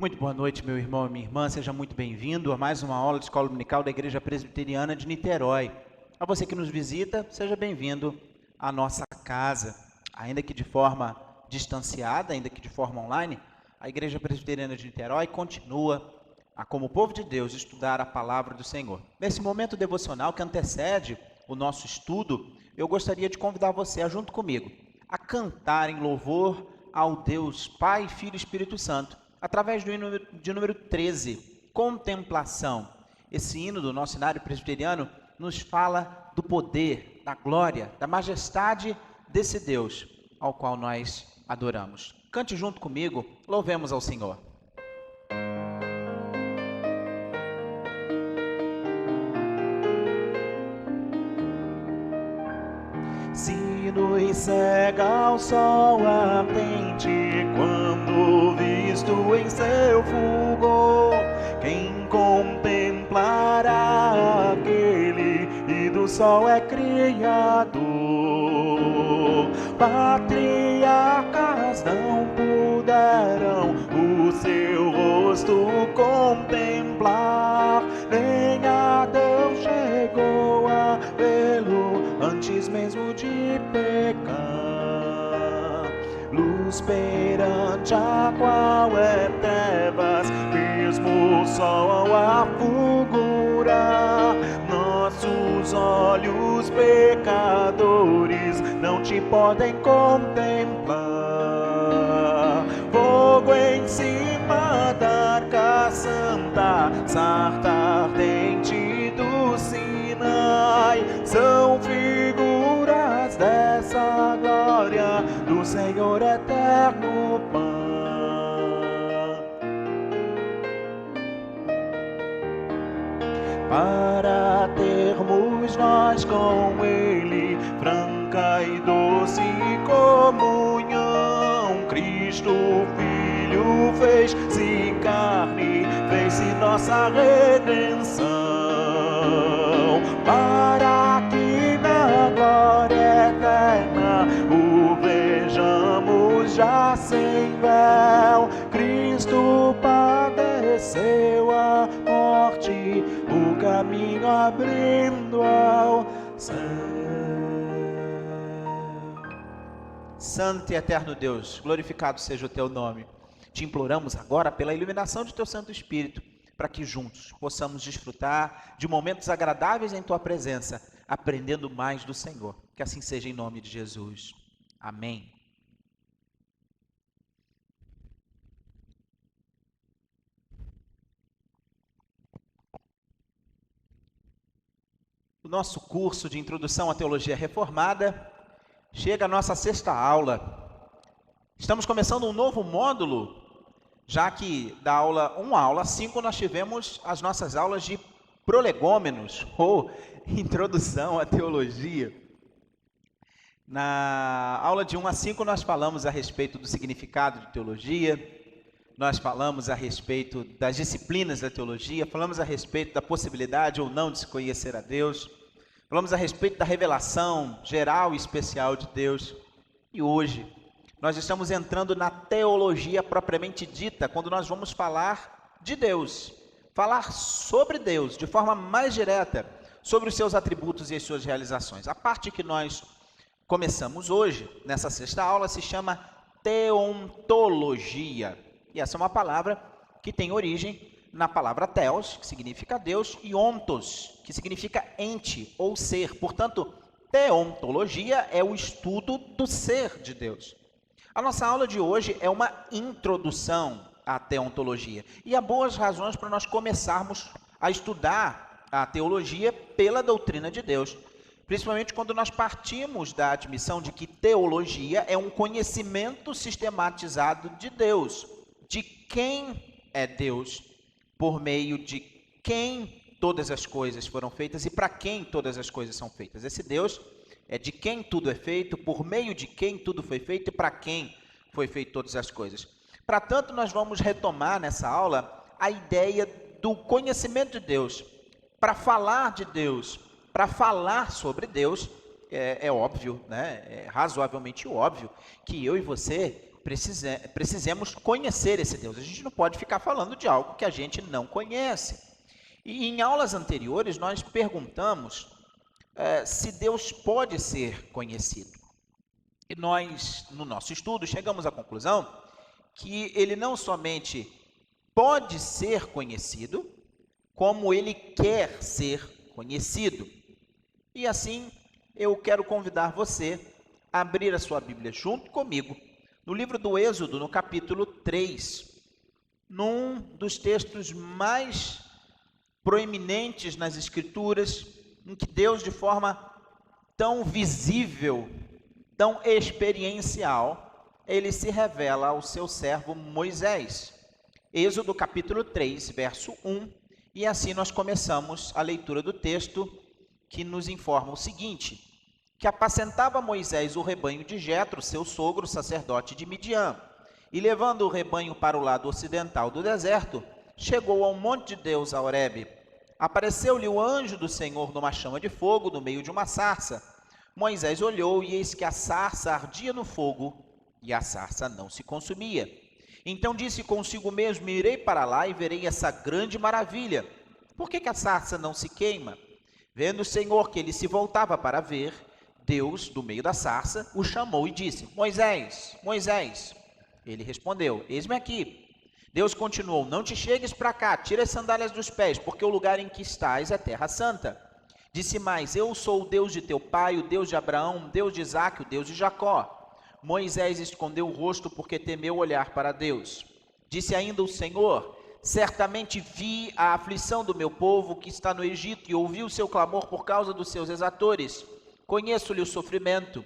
Muito boa noite, meu irmão e minha irmã. Seja muito bem-vindo a mais uma aula de Escola Dominical da Igreja Presbiteriana de Niterói. A você que nos visita, seja bem-vindo à nossa casa. Ainda que de forma distanciada, ainda que de forma online, a Igreja Presbiteriana de Niterói continua a, como povo de Deus, estudar a palavra do Senhor. Nesse momento devocional que antecede o nosso estudo, eu gostaria de convidar você a, junto comigo, a cantar em louvor ao Deus Pai, Filho e Espírito Santo, através do hino de número 13, Contemplação. Esse hino do nosso cenário presbiteriano nos fala do poder, da glória, da majestade desse Deus ao qual nós adoramos. Cante junto comigo, louvemos ao Senhor. Se nos cega o sol ardente, quando visto em seu fulgor, quem contemplará aquele e do sol é criador? Patriarcas não puderam o seu rosto contemplar, nem Adão chegou a vê-lo antes mesmo de pecar. Luz perante a qual é trevas, mesmo o sol a fulgurar. Nossos olhos pecadores não te podem contemplar. Fogo em cima da arca santa, sarta ardente do Sinai, são figuras dessa glória do Senhor eterno Pai. Para termos nós com Ele franca e doce comunhão, Cristo Filho fez-se carne, fez-se nossa redenção, para que na glória eterna o vejamos já sem véu. Cristo padeceu a morte, o caminho abrindo ao céu. Santo e eterno Deus, glorificado seja o teu nome. Te imploramos agora pela iluminação de teu Santo Espírito, para que juntos possamos desfrutar de momentos agradáveis em tua presença, aprendendo mais do Senhor. Que assim seja em nome de Jesus. Amém. O nosso curso de Introdução à Teologia Reformada chega à nossa sexta aula. Estamos começando um novo módulo, já que da aula 1 à aula 5 nós tivemos as nossas aulas de prolegômenos, ou Introdução à Teologia. Na aula de 1 a 5 nós falamos a respeito do significado de teologia, nós falamos a respeito das disciplinas da teologia, falamos a respeito da possibilidade ou não de se conhecer a Deus, falamos a respeito da revelação geral e especial de Deus. E hoje nós estamos entrando na teologia propriamente dita, quando nós vamos falar de Deus, falar sobre Deus de forma mais direta, sobre os seus atributos e as suas realizações. A parte que nós começamos hoje, nessa sexta aula, se chama teontologia. E essa é uma palavra que tem origem na palavra theos, que significa Deus, e ontos, que significa ente ou ser. Portanto, teontologia é o estudo do ser de Deus. A nossa aula de hoje é uma introdução à teontologia. E há boas razões para nós começarmos a estudar a teologia pela doutrina de Deus. Principalmente quando nós partimos da admissão de que teologia é um conhecimento sistematizado de Deus, de quem é Deus, por meio de quem todas as coisas foram feitas e para quem todas as coisas são feitas. Esse Deus é de quem tudo é feito, por meio de quem tudo foi feito e para quem foi feito todas as coisas. Para tanto, nós vamos retomar nessa aula a ideia do conhecimento de Deus. Para falar de Deus, para falar sobre Deus, é óbvio, né? É razoavelmente óbvio que eu e você precisemos conhecer esse Deus. A gente não pode ficar falando de algo que a gente não conhece. E em aulas anteriores nós perguntamos se Deus pode ser conhecido. E nós, no nosso estudo, chegamos à conclusão que ele não somente pode ser conhecido, como ele quer ser conhecido. E assim, eu quero convidar você a abrir a sua Bíblia junto comigo, no livro do Êxodo, no capítulo 3, num dos textos mais proeminentes nas Escrituras, em que Deus, de forma tão visível, tão experiencial, ele se revela ao seu servo Moisés. Êxodo capítulo 3, verso 1, e assim nós começamos a leitura do texto, que nos informa o seguinte: que apacentava Moisés o rebanho de Jetro, seu sogro, sacerdote de Midian, e levando o rebanho para o lado ocidental do deserto, chegou ao monte de Deus, a Horebe. Apareceu-lhe o anjo do Senhor numa chama de fogo, no meio de uma sarça. Moisés olhou, e eis que a sarça ardia no fogo, e a sarça não se consumia. Então disse consigo mesmo: irei para lá e verei essa grande maravilha. Por que a sarça não se queima? Vendo o Senhor que ele se voltava para ver, Deus, do meio da sarça, o chamou e disse: Moisés, Moisés. Ele respondeu: eis-me aqui. Deus continuou: não te chegues para cá, tira as sandálias dos pés, porque o lugar em que estás é terra santa. Disse mais: eu sou o Deus de teu pai, o Deus de Abraão, o Deus de Isaque, o Deus de Jacó. Moisés escondeu o rosto porque temeu olhar para Deus. Disse ainda o Senhor: certamente vi a aflição do meu povo que está no Egito e ouvi o seu clamor por causa dos seus exatores. Conheço-lhe o sofrimento.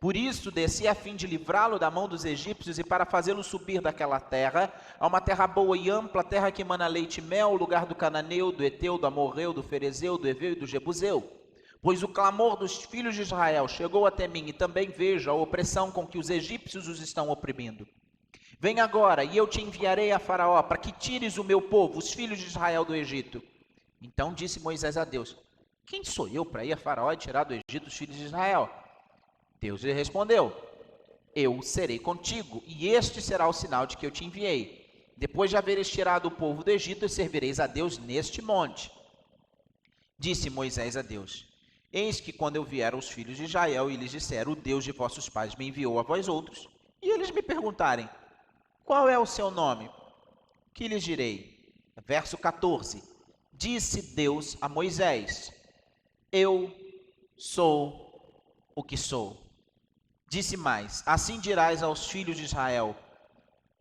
Por isso desci a fim de livrá-lo da mão dos egípcios e para fazê-lo subir daquela terra a uma terra boa e ampla, terra que emana leite e mel, o lugar do cananeu, do eteu, do amorreu, do ferezeu, do heveu e do jebuseu. Pois o clamor dos filhos de Israel chegou até mim, e também vejo a opressão com que os egípcios os estão oprimindo. Vem agora, e eu te enviarei a Faraó, para que tires o meu povo, os filhos de Israel, do Egito. Então disse Moisés a Deus: quem sou eu para ir a Faraó e tirar do Egito os filhos de Israel? Deus lhe respondeu: eu serei contigo, e este será o sinal de que eu te enviei. Depois de haveres tirado o povo do Egito, servireis a Deus neste monte. Disse Moisés a Deus: eis que quando eu vier aos filhos de Israel e lhes disser: o Deus de vossos pais me enviou a vós outros, e eles me perguntarem: qual é o seu nome? Que lhes direi? Verso 14. Disse Deus a Moisés: eu sou o que sou. Disse mais: assim dirás aos filhos de Israel: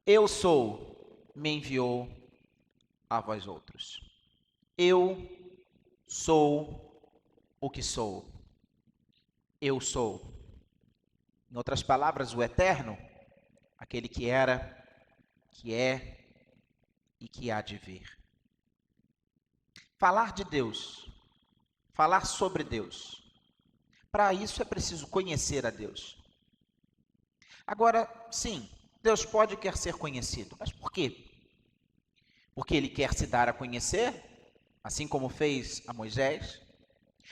eu sou, me enviou a vós outros. Eu sou o que sou. Eu sou. Em outras palavras, o eterno, aquele que era, que é e que há de vir. Falar de Deus, falar sobre Deus, para isso é preciso conhecer a Deus. Agora, sim, Deus pode e quer ser conhecido, mas por quê? Porque ele quer se dar a conhecer, assim como fez a Moisés,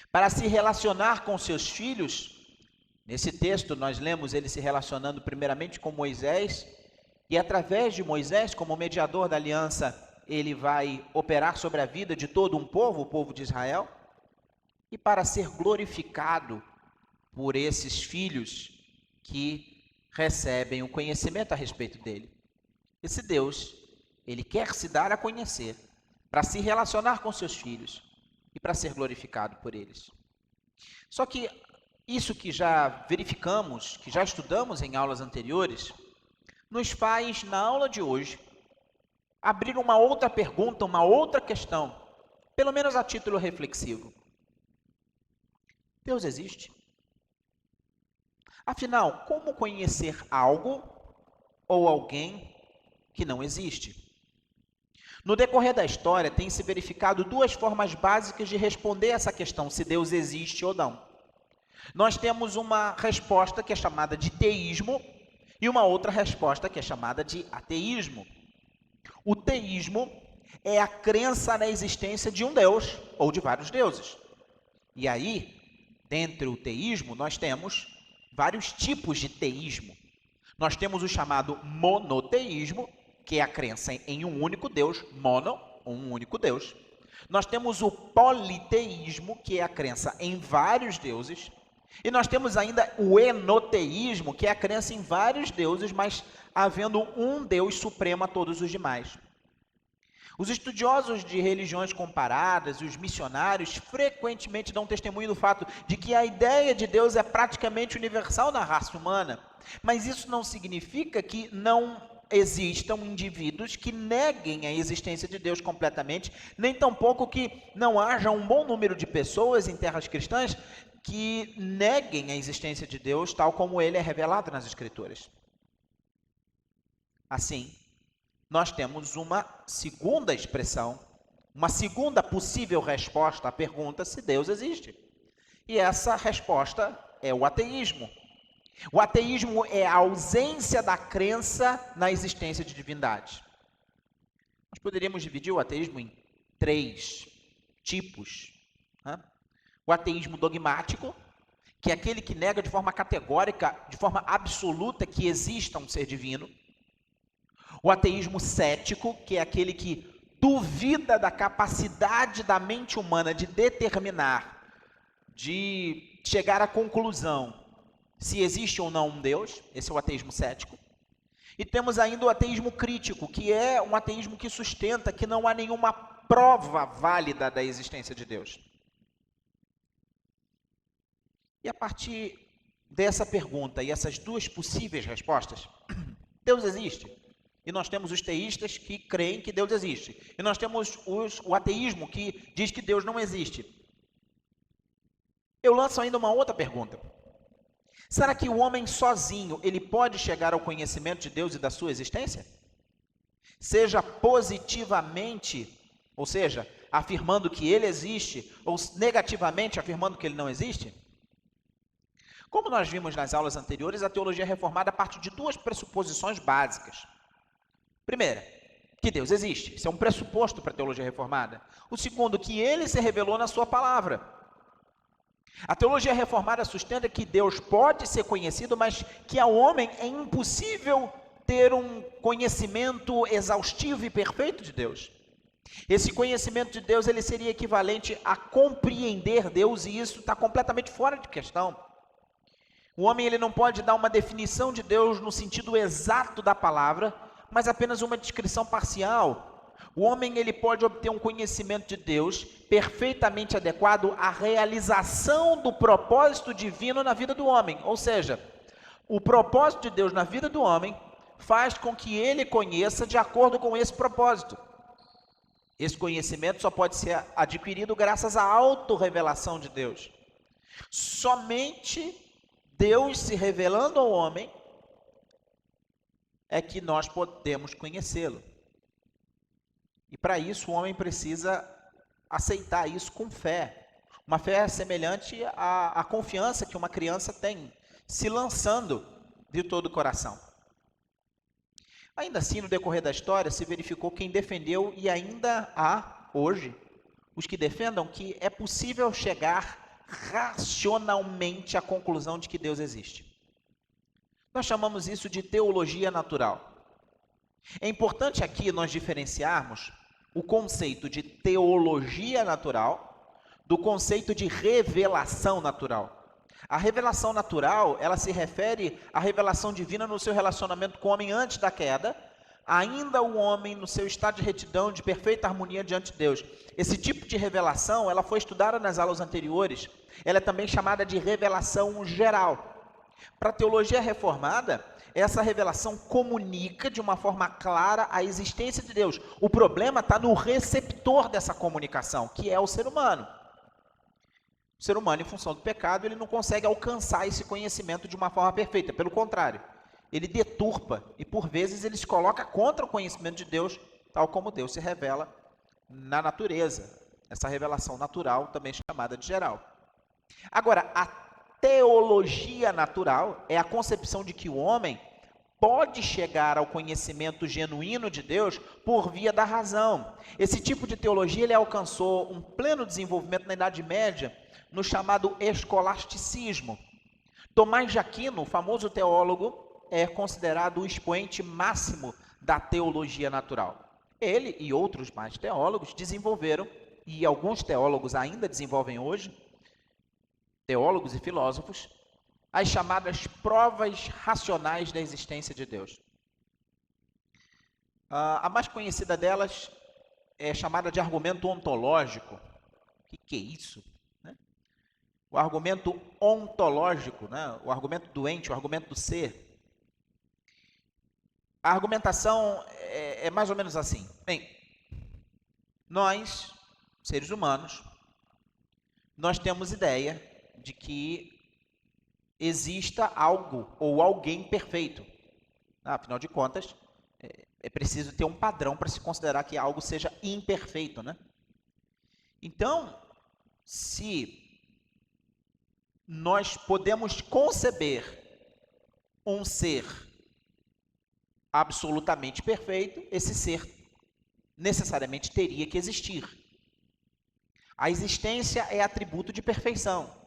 para se relacionar com seus filhos. Nesse texto nós lemos ele se relacionando primeiramente com Moisés, e através de Moisés, como mediador da aliança, ele vai operar sobre a vida de todo um povo, o povo de Israel, e para ser glorificado por esses filhos que recebem o conhecimento a respeito dele. Esse Deus, ele quer se dar a conhecer, para se relacionar com seus filhos e para ser glorificado por eles. Só que isso que já verificamos, que já estudamos em aulas anteriores, nos faz, na aula de hoje, abrir uma outra pergunta, uma outra questão, pelo menos a título reflexivo. Deus existe? Afinal, como conhecer algo ou alguém que não existe? No decorrer da história, tem-se verificado duas formas básicas de responder essa questão, se Deus existe ou não. Nós temos uma resposta que é chamada de teísmo e uma outra resposta que é chamada de ateísmo. O teísmo é a crença na existência de um Deus ou de vários deuses. E aí, dentro do teísmo, nós temos vários tipos de teísmo. Nós temos o chamado monoteísmo, que é a crença em um único Deus, mono, um único Deus. Nós temos o politeísmo, que é a crença em vários deuses. E nós temos ainda o enoteísmo, que é a crença em vários deuses, mas havendo um Deus supremo a todos os demais. Os estudiosos de religiões comparadas e os missionários frequentemente dão testemunho do fato de que a ideia de Deus é praticamente universal na raça humana. Mas isso não significa que não existam indivíduos que neguem a existência de Deus completamente, nem tampouco que não haja um bom número de pessoas em terras cristãs que neguem a existência de Deus tal como ele é revelado nas Escrituras. Assim, nós temos uma segunda expressão, uma segunda possível resposta à pergunta se Deus existe. E essa resposta é o ateísmo. O ateísmo é a ausência da crença na existência de divindade. Nós poderíamos dividir o ateísmo em 3 tipos. O ateísmo dogmático, que é aquele que nega de forma categórica, de forma absoluta, que exista um ser divino. O ateísmo cético, que é aquele que duvida da capacidade da mente humana de determinar, de chegar à conclusão se existe ou não um Deus. Esse é o ateísmo cético. E temos ainda o ateísmo crítico, que é um ateísmo que sustenta que não há nenhuma prova válida da existência de Deus. E a partir dessa pergunta e essas 2 possíveis respostas, Deus existe? E nós temos os teístas que creem que Deus existe. E nós temos o ateísmo que diz que Deus não existe. Eu lanço ainda uma outra pergunta. Será que o homem sozinho, ele pode chegar ao conhecimento de Deus e da sua existência? Seja positivamente, ou seja, afirmando que ele existe, ou negativamente afirmando que ele não existe? Como nós vimos nas aulas anteriores, a teologia reformada parte de 2 pressuposições básicas. Primeira, que Deus existe. Isso é um pressuposto para a teologia reformada. O segundo, que ele se revelou na sua palavra. A teologia reformada sustenta que Deus pode ser conhecido, mas que ao homem é impossível ter um conhecimento exaustivo e perfeito de Deus. Esse conhecimento de Deus ele seria equivalente a compreender Deus, e isso está completamente fora de questão. O homem ele não pode dar uma definição de Deus no sentido exato da palavra, mas apenas uma descrição parcial. O homem ele pode obter um conhecimento de Deus perfeitamente adequado à realização do propósito divino na vida do homem. Ou seja, o propósito de Deus na vida do homem faz com que ele conheça de acordo com esse propósito. Esse conhecimento só pode ser adquirido graças à autorrevelação de Deus. Somente Deus se revelando ao homem é que nós podemos conhecê-lo. E para isso o homem precisa aceitar isso com fé. Uma fé semelhante à confiança que uma criança tem, se lançando de todo o coração. Ainda assim, no decorrer da história, se verificou quem defendeu, e ainda há, hoje, os que defendam que é possível chegar racionalmente à conclusão de que Deus existe. Nós chamamos isso de teologia natural. É importante aqui nós diferenciarmos o conceito de teologia natural do conceito de revelação natural. A revelação natural, ela se refere à revelação divina no seu relacionamento com o homem antes da queda, ainda o homem no seu estado de retidão, de perfeita harmonia diante de Deus. Esse tipo de revelação, ela foi estudada nas aulas anteriores, ela é também chamada de revelação geral. Para a teologia reformada, essa revelação comunica de uma forma clara a existência de Deus. O problema está no receptor dessa comunicação, que é o ser humano. O ser humano, em função do pecado, ele não consegue alcançar esse conhecimento de uma forma perfeita. Pelo contrário, ele deturpa e, por vezes, ele se coloca contra o conhecimento de Deus, tal como Deus se revela na natureza. Essa revelação natural, também chamada de geral. Agora, a teologia natural é a concepção de que o homem pode chegar ao conhecimento genuíno de Deus por via da razão. Esse tipo de teologia ele alcançou um pleno desenvolvimento na Idade Média, no chamado escolasticismo. Tomás de Aquino, o famoso teólogo, é considerado o expoente máximo da teologia natural. Ele e outros mais teólogos desenvolveram, e alguns teólogos ainda desenvolvem hoje, teólogos e filósofos, as chamadas provas racionais da existência de Deus. A mais conhecida delas é chamada de argumento ontológico. O que é isso? O argumento ontológico, o argumento do ente, o argumento do ser. A argumentação é mais ou menos assim. Bem, nós, seres humanos, nós temos ideia de que exista algo ou alguém perfeito. Afinal de contas, é preciso ter um padrão para se considerar que algo seja imperfeito, né? Então, se nós podemos conceber um ser absolutamente perfeito, esse ser necessariamente teria que existir. A existência é atributo de perfeição.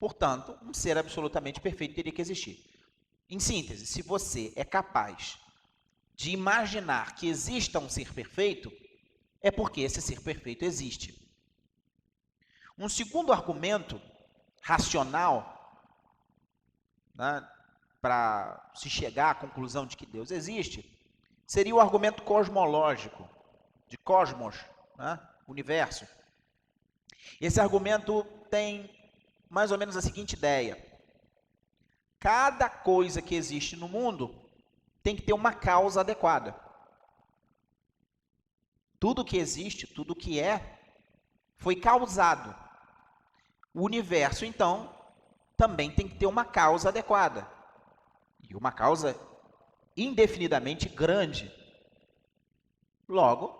Portanto, um ser absolutamente perfeito teria que existir. Em síntese, se você é capaz de imaginar que exista um ser perfeito, é porque esse ser perfeito existe. Um segundo argumento racional, para se chegar à conclusão de que Deus existe, seria o argumento cosmológico, de cosmos, universo. Esse argumento tem mais ou menos a seguinte ideia: cada coisa que existe no mundo tem que ter uma causa adequada. Tudo que existe, tudo que foi causado. O universo, então, também tem que ter uma causa adequada. E uma causa indefinidamente grande. Logo,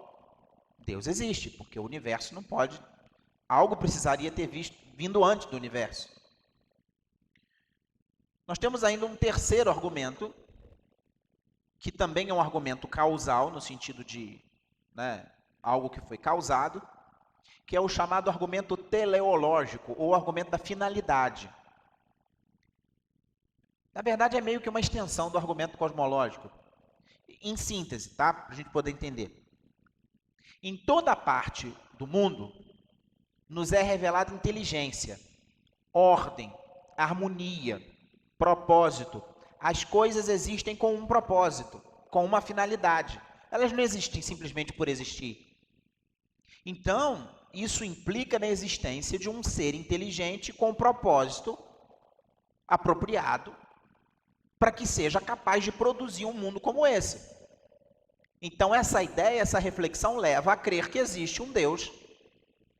Deus existe, porque o universo não pode... Algo precisaria ter vindo antes do universo. Nós temos ainda um terceiro argumento, que também é um argumento causal, no sentido de algo que foi causado, que é o chamado argumento teleológico, ou argumento da finalidade. Na verdade, é meio que uma extensão do argumento cosmológico. Em síntese, tá? Para a gente poder entender. Em toda parte do mundo, nos é revelada inteligência, ordem, harmonia, propósito. As coisas existem com um propósito, com uma finalidade. Elas não existem simplesmente por existir. Então, isso implica na existência de um ser inteligente com um propósito apropriado para que seja capaz de produzir um mundo como esse. Então, essa ideia, essa reflexão leva a crer que existe um Deus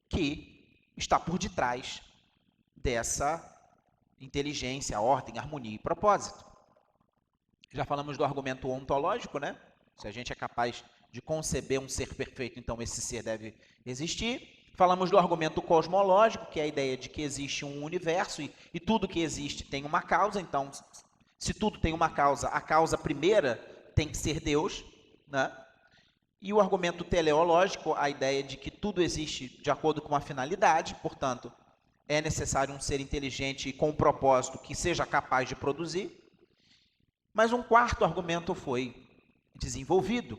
que está por detrás dessa inteligência, ordem, harmonia e propósito. Já falamos do argumento ontológico, né? Se a gente é capaz de conceber um ser perfeito, então esse ser deve existir. Falamos do argumento cosmológico, que é a ideia de que existe um universo e tudo que existe tem uma causa. Então, se tudo tem uma causa, a causa primeira tem que ser Deus, né? E o argumento teleológico, a ideia de que tudo existe de acordo com uma finalidade, portanto, é necessário um ser inteligente com um propósito que seja capaz de produzir. Mas um quarto argumento foi desenvolvido,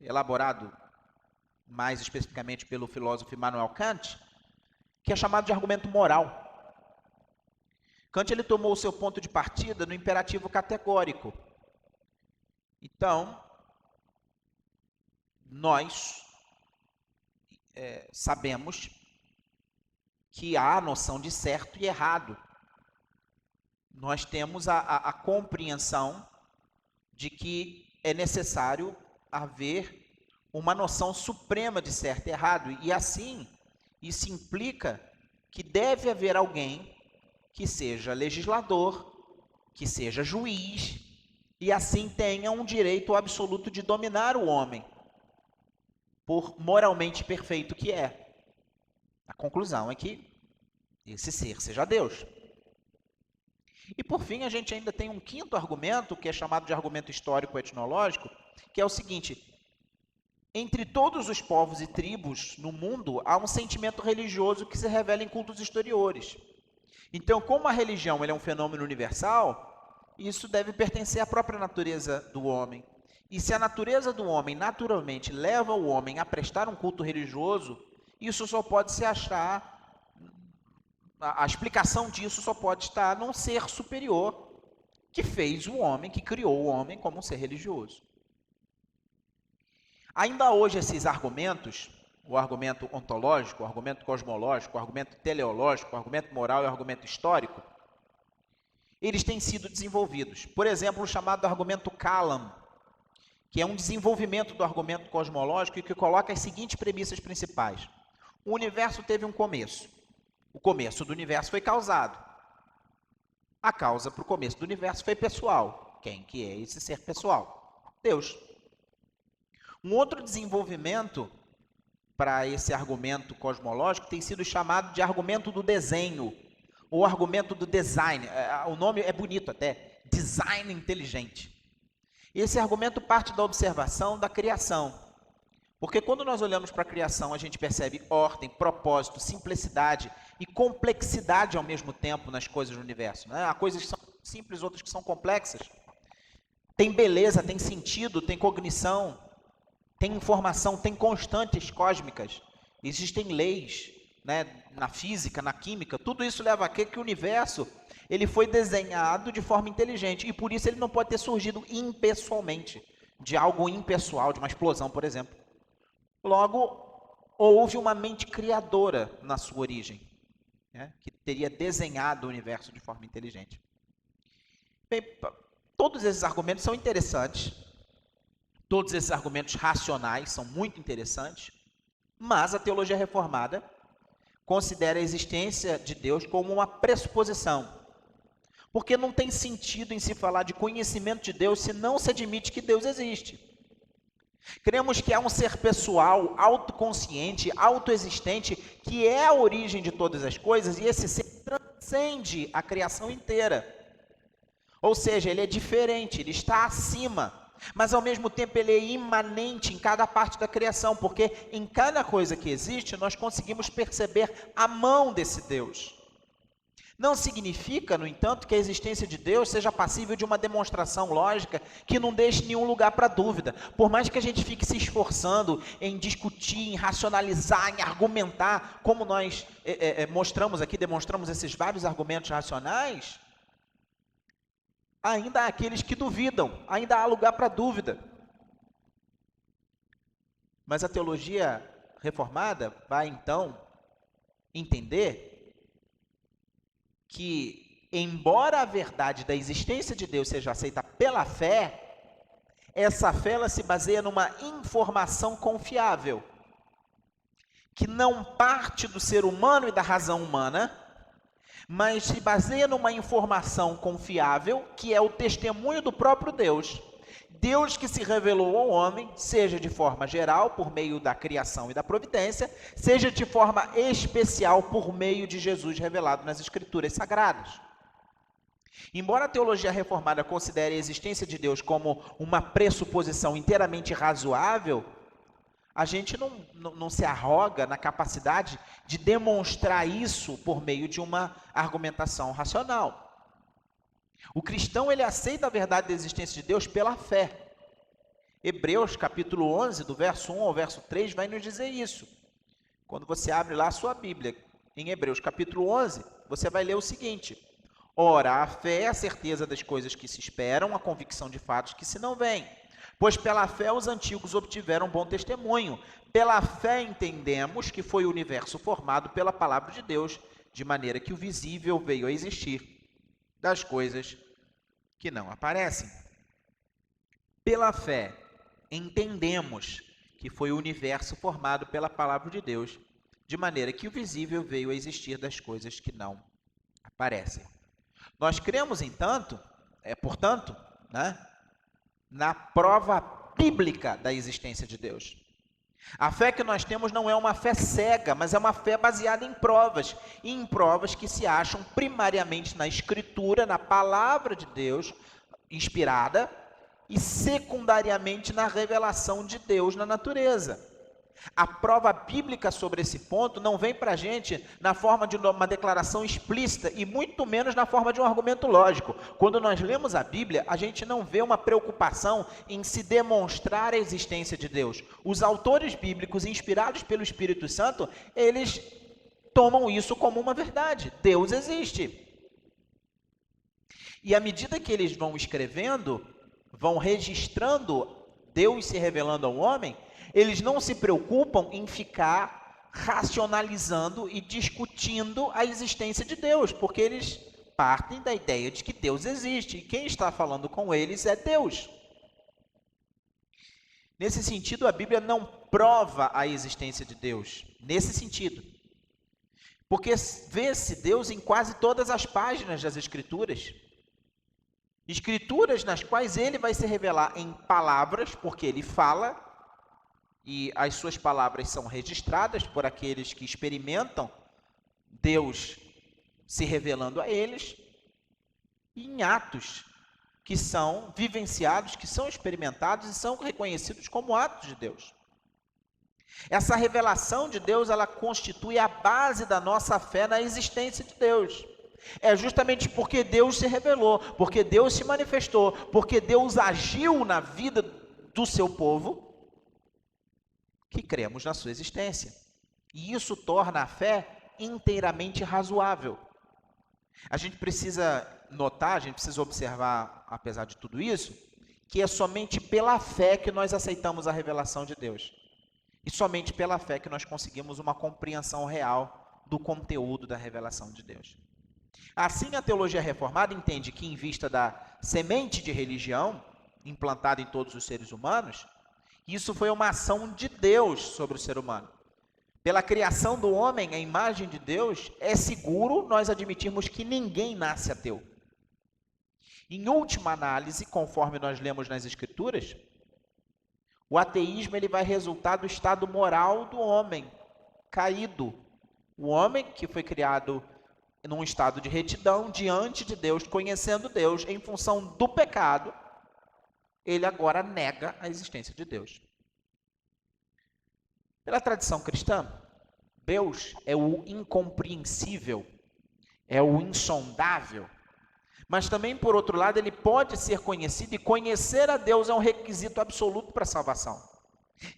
elaborado mais especificamente pelo filósofo Immanuel Kant, que é chamado de argumento moral. Kant ele tomou o seu ponto de partida no imperativo categórico. Então, nós sabemos que há a noção de certo e errado. Nós temos a compreensão de que é necessário haver uma noção suprema de certo e errado. E assim, isso implica que deve haver alguém que seja legislador, que seja juiz, e assim tenha um direito absoluto de dominar o homem, por moralmente perfeito que é. A conclusão é que esse ser seja Deus. E por fim, a gente ainda tem um quinto argumento, que é chamado de argumento histórico-etnológico, que é o seguinte: entre todos os povos e tribos no mundo, há um sentimento religioso que se revela em cultos exteriores. Então, como a religião é um fenômeno universal, isso deve pertencer à própria natureza do homem. E se a natureza do homem naturalmente leva o homem a prestar um culto religioso, isso só pode se achar, a explicação disso só pode estar num ser superior que fez o homem, que criou o homem como um ser religioso. Ainda hoje esses argumentos, o argumento ontológico, o argumento cosmológico, o argumento teleológico, o argumento moral e o argumento histórico, eles têm sido desenvolvidos. Por exemplo, o chamado argumento Kalam, que é um desenvolvimento do argumento cosmológico e que coloca as seguintes premissas principais. O universo teve um começo. O começo do universo foi causado. A causa para o começo do universo foi pessoal. Quem que é esse ser pessoal? Deus. Um outro desenvolvimento para esse argumento cosmológico tem sido chamado de argumento do desenho, ou argumento do design. O nome é bonito até, design inteligente. Esse argumento parte da observação da criação. Porque quando nós olhamos para a criação, a gente percebe ordem, propósito, simplicidade e complexidade ao mesmo tempo nas coisas do universo. Há coisas que são simples, outras que são complexas. Tem beleza, tem sentido, tem cognição, tem informação, tem constantes cósmicas. Existem leis, na física, na química. Tudo isso leva a crer que o universo ele foi desenhado de forma inteligente. E por isso ele não pode ter surgido impessoalmente, de algo impessoal, de uma explosão, por exemplo. Logo, houve uma mente criadora na sua origem, que teria desenhado o universo de forma inteligente. Bem, todos esses argumentos são interessantes, todos esses argumentos racionais são muito interessantes, mas a teologia reformada considera a existência de Deus como uma pressuposição, porque não tem sentido em se falar de conhecimento de Deus se não se admite que Deus existe. Cremos que há um ser pessoal, autoconsciente, autoexistente, que é a origem de todas as coisas, e esse ser transcende a criação inteira. Ou seja, ele é diferente, ele está acima, mas ao mesmo tempo ele é imanente em cada parte da criação, porque em cada coisa que existe nós conseguimos perceber a mão desse Deus. Não significa, no entanto, que a existência de Deus seja passível de uma demonstração lógica que não deixe nenhum lugar para dúvida. Por mais que a gente fique se esforçando em discutir, em racionalizar, em argumentar, como nós mostramos aqui, demonstramos esses vários argumentos racionais, ainda há aqueles que duvidam, ainda há lugar para dúvida. Mas a teologia reformada vai, então, entender que, embora a verdade da existência de Deus seja aceita pela fé, essa fé ela se baseia numa informação confiável, que não parte do ser humano e da razão humana, mas se baseia numa informação confiável, que é o testemunho do próprio Deus. Deus que se revelou ao homem, seja de forma geral, por meio da criação e da providência, seja de forma especial, por meio de Jesus revelado nas Escrituras Sagradas. Embora a teologia reformada considere a existência de Deus como uma pressuposição inteiramente razoável, a gente não se arroga na capacidade de demonstrar isso por meio de uma argumentação racional. O cristão, ele aceita a verdade da existência de Deus pela fé. Hebreus, capítulo 11, do verso 1 ao verso 3, vai nos dizer isso. Quando você abre lá a sua Bíblia, em Hebreus, capítulo 11, você vai ler o seguinte: ora, a fé é a certeza das coisas que se esperam, a convicção de fatos que se não veem. Pois pela fé os antigos obtiveram bom testemunho. Pela fé entendemos que foi o universo formado pela palavra de Deus, de maneira que o visível veio a existir das coisas que não aparecem. Pela fé, entendemos que foi o universo formado pela palavra de Deus, de maneira que o visível veio a existir das coisas que não aparecem. Nós cremos, portanto, na prova bíblica da existência de Deus. A fé que nós temos não é uma fé cega, mas é uma fé baseada em provas, e em provas que se acham primariamente na Escritura, na palavra de Deus inspirada, e secundariamente na revelação de Deus na natureza. A prova bíblica sobre esse ponto não vem para a gente na forma de uma declaração explícita e muito menos na forma de um argumento lógico. Quando nós lemos a Bíblia, a gente não vê uma preocupação em se demonstrar a existência de Deus. Os autores bíblicos, inspirados pelo Espírito Santo, eles tomam isso como uma verdade. Deus existe. E à medida que eles vão escrevendo, vão registrando Deus se revelando ao homem, eles não se preocupam em ficar racionalizando e discutindo a existência de Deus, porque eles partem da ideia de que Deus existe, e quem está falando com eles é Deus. Nesse sentido, a Bíblia não prova a existência de Deus, nesse sentido. Porque vê-se Deus em quase todas as páginas das Escrituras. Escrituras nas quais ele vai se revelar em palavras, porque ele fala, e as suas palavras são registradas por aqueles que experimentam Deus se revelando a eles, e em atos que são vivenciados, que são experimentados e são reconhecidos como atos de Deus. Essa revelação de Deus, ela constitui a base da nossa fé na existência de Deus. É justamente porque Deus se revelou, porque Deus se manifestou, porque Deus agiu na vida do seu povo, que cremos na sua existência. E isso torna a fé inteiramente razoável. A gente precisa notar, a gente precisa observar, apesar de tudo isso, que é somente pela fé que nós aceitamos a revelação de Deus. E somente pela fé que nós conseguimos uma compreensão real do conteúdo da revelação de Deus. Assim, a teologia reformada entende que, em vista da semente de religião implantada em todos os seres humanos, isso foi uma ação de Deus sobre o ser humano. Pela criação do homem, a imagem de Deus, é seguro nós admitirmos que ninguém nasce ateu. Em última análise, conforme nós lemos nas Escrituras, o ateísmo ele vai resultar do estado moral do homem caído. O homem que foi criado num estado de retidão diante de Deus, conhecendo Deus, em função do pecado, ele agora nega a existência de Deus. Pela tradição cristã, Deus é o incompreensível, é o insondável, mas também, por outro lado, ele pode ser conhecido, e conhecer a Deus é um requisito absoluto para a salvação.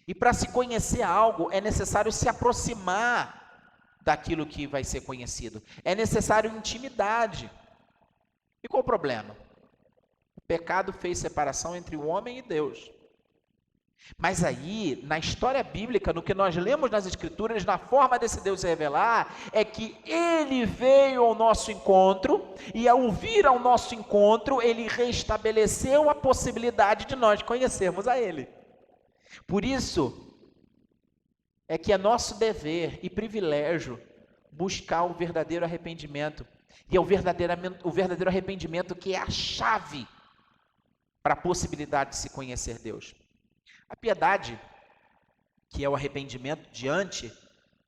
E para se conhecer algo, é necessário se aproximar daquilo que vai ser conhecido. É necessário intimidade. E qual o problema? O pecado fez separação entre o homem e Deus. Mas aí, na história bíblica, no que nós lemos nas Escrituras, na forma desse Deus se revelar, é que ele veio ao nosso encontro, e ao vir ao nosso encontro, ele restabeleceu a possibilidade de nós conhecermos a ele. Por isso, é que é nosso dever e privilégio buscar o verdadeiro arrependimento. E é o verdadeiro arrependimento que é a chave para a possibilidade de se conhecer Deus. A piedade, que é o arrependimento diante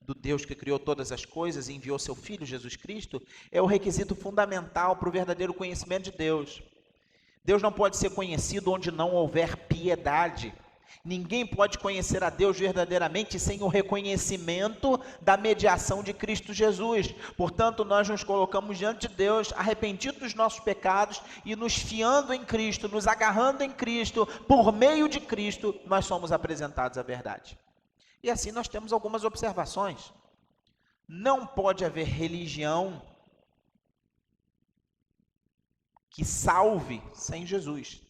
do Deus que criou todas as coisas e enviou seu Filho Jesus Cristo, é o requisito fundamental para o verdadeiro conhecimento de Deus. Deus não pode ser conhecido onde não houver piedade. Ninguém pode conhecer a Deus verdadeiramente sem o reconhecimento da mediação de Cristo Jesus. Portanto, nós nos colocamos diante de Deus, arrependidos dos nossos pecados e nos fiando em Cristo, nos agarrando em Cristo, por meio de Cristo, nós somos apresentados à verdade. E assim nós temos algumas observações. Não pode haver religião que salve sem Jesus.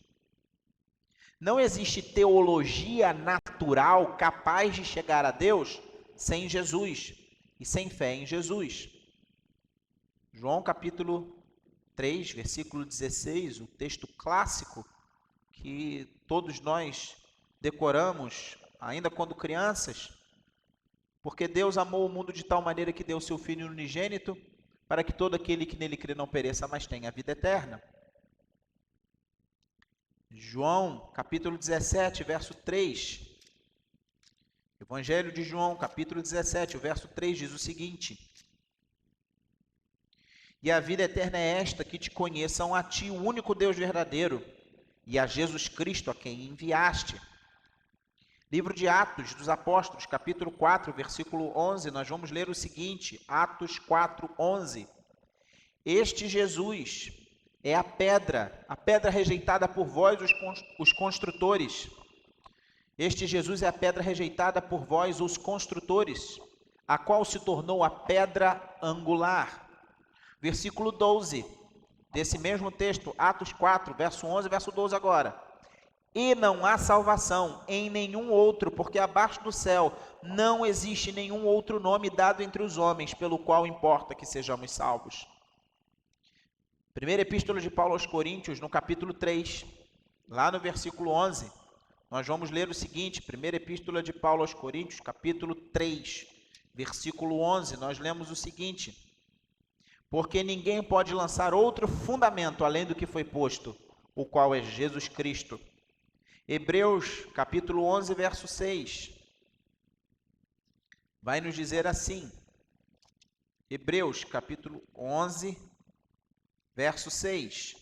Não existe teologia natural capaz de chegar a Deus sem Jesus e sem fé em Jesus. João capítulo 3, versículo 16, o texto clássico que todos nós decoramos ainda quando crianças. Porque Deus amou o mundo de tal maneira que deu seu Filho unigênito, para que todo aquele que nele crê não pereça, mas tenha a vida eterna. João, capítulo 17, verso 3. Evangelho de João, capítulo 17, o verso 3 diz o seguinte: E a vida eterna é esta, que te conheçam a ti, o único Deus verdadeiro, e a Jesus Cristo, a quem enviaste. Livro de Atos dos Apóstolos, capítulo 4, versículo 11, nós vamos ler o seguinte, Atos 4, 11. Este Jesus é a pedra rejeitada por vós, os construtores. Este Jesus é a pedra rejeitada por vós, os construtores, a qual se tornou a pedra angular. Versículo 12, desse mesmo texto, Atos 4, verso 11, verso 12 agora. E não há salvação em nenhum outro, porque abaixo do céu não existe nenhum outro nome dado entre os homens, pelo qual importa que sejamos salvos. Primeira Epístola de Paulo aos Coríntios, no capítulo 3, lá no versículo 11, nós vamos ler o seguinte, Primeira Epístola de Paulo aos Coríntios, capítulo 3, versículo 11, nós lemos o seguinte: porque ninguém pode lançar outro fundamento além do que foi posto, o qual é Jesus Cristo. Hebreus, capítulo 11, verso 6, vai nos dizer assim, Hebreus, capítulo 11, verso 6,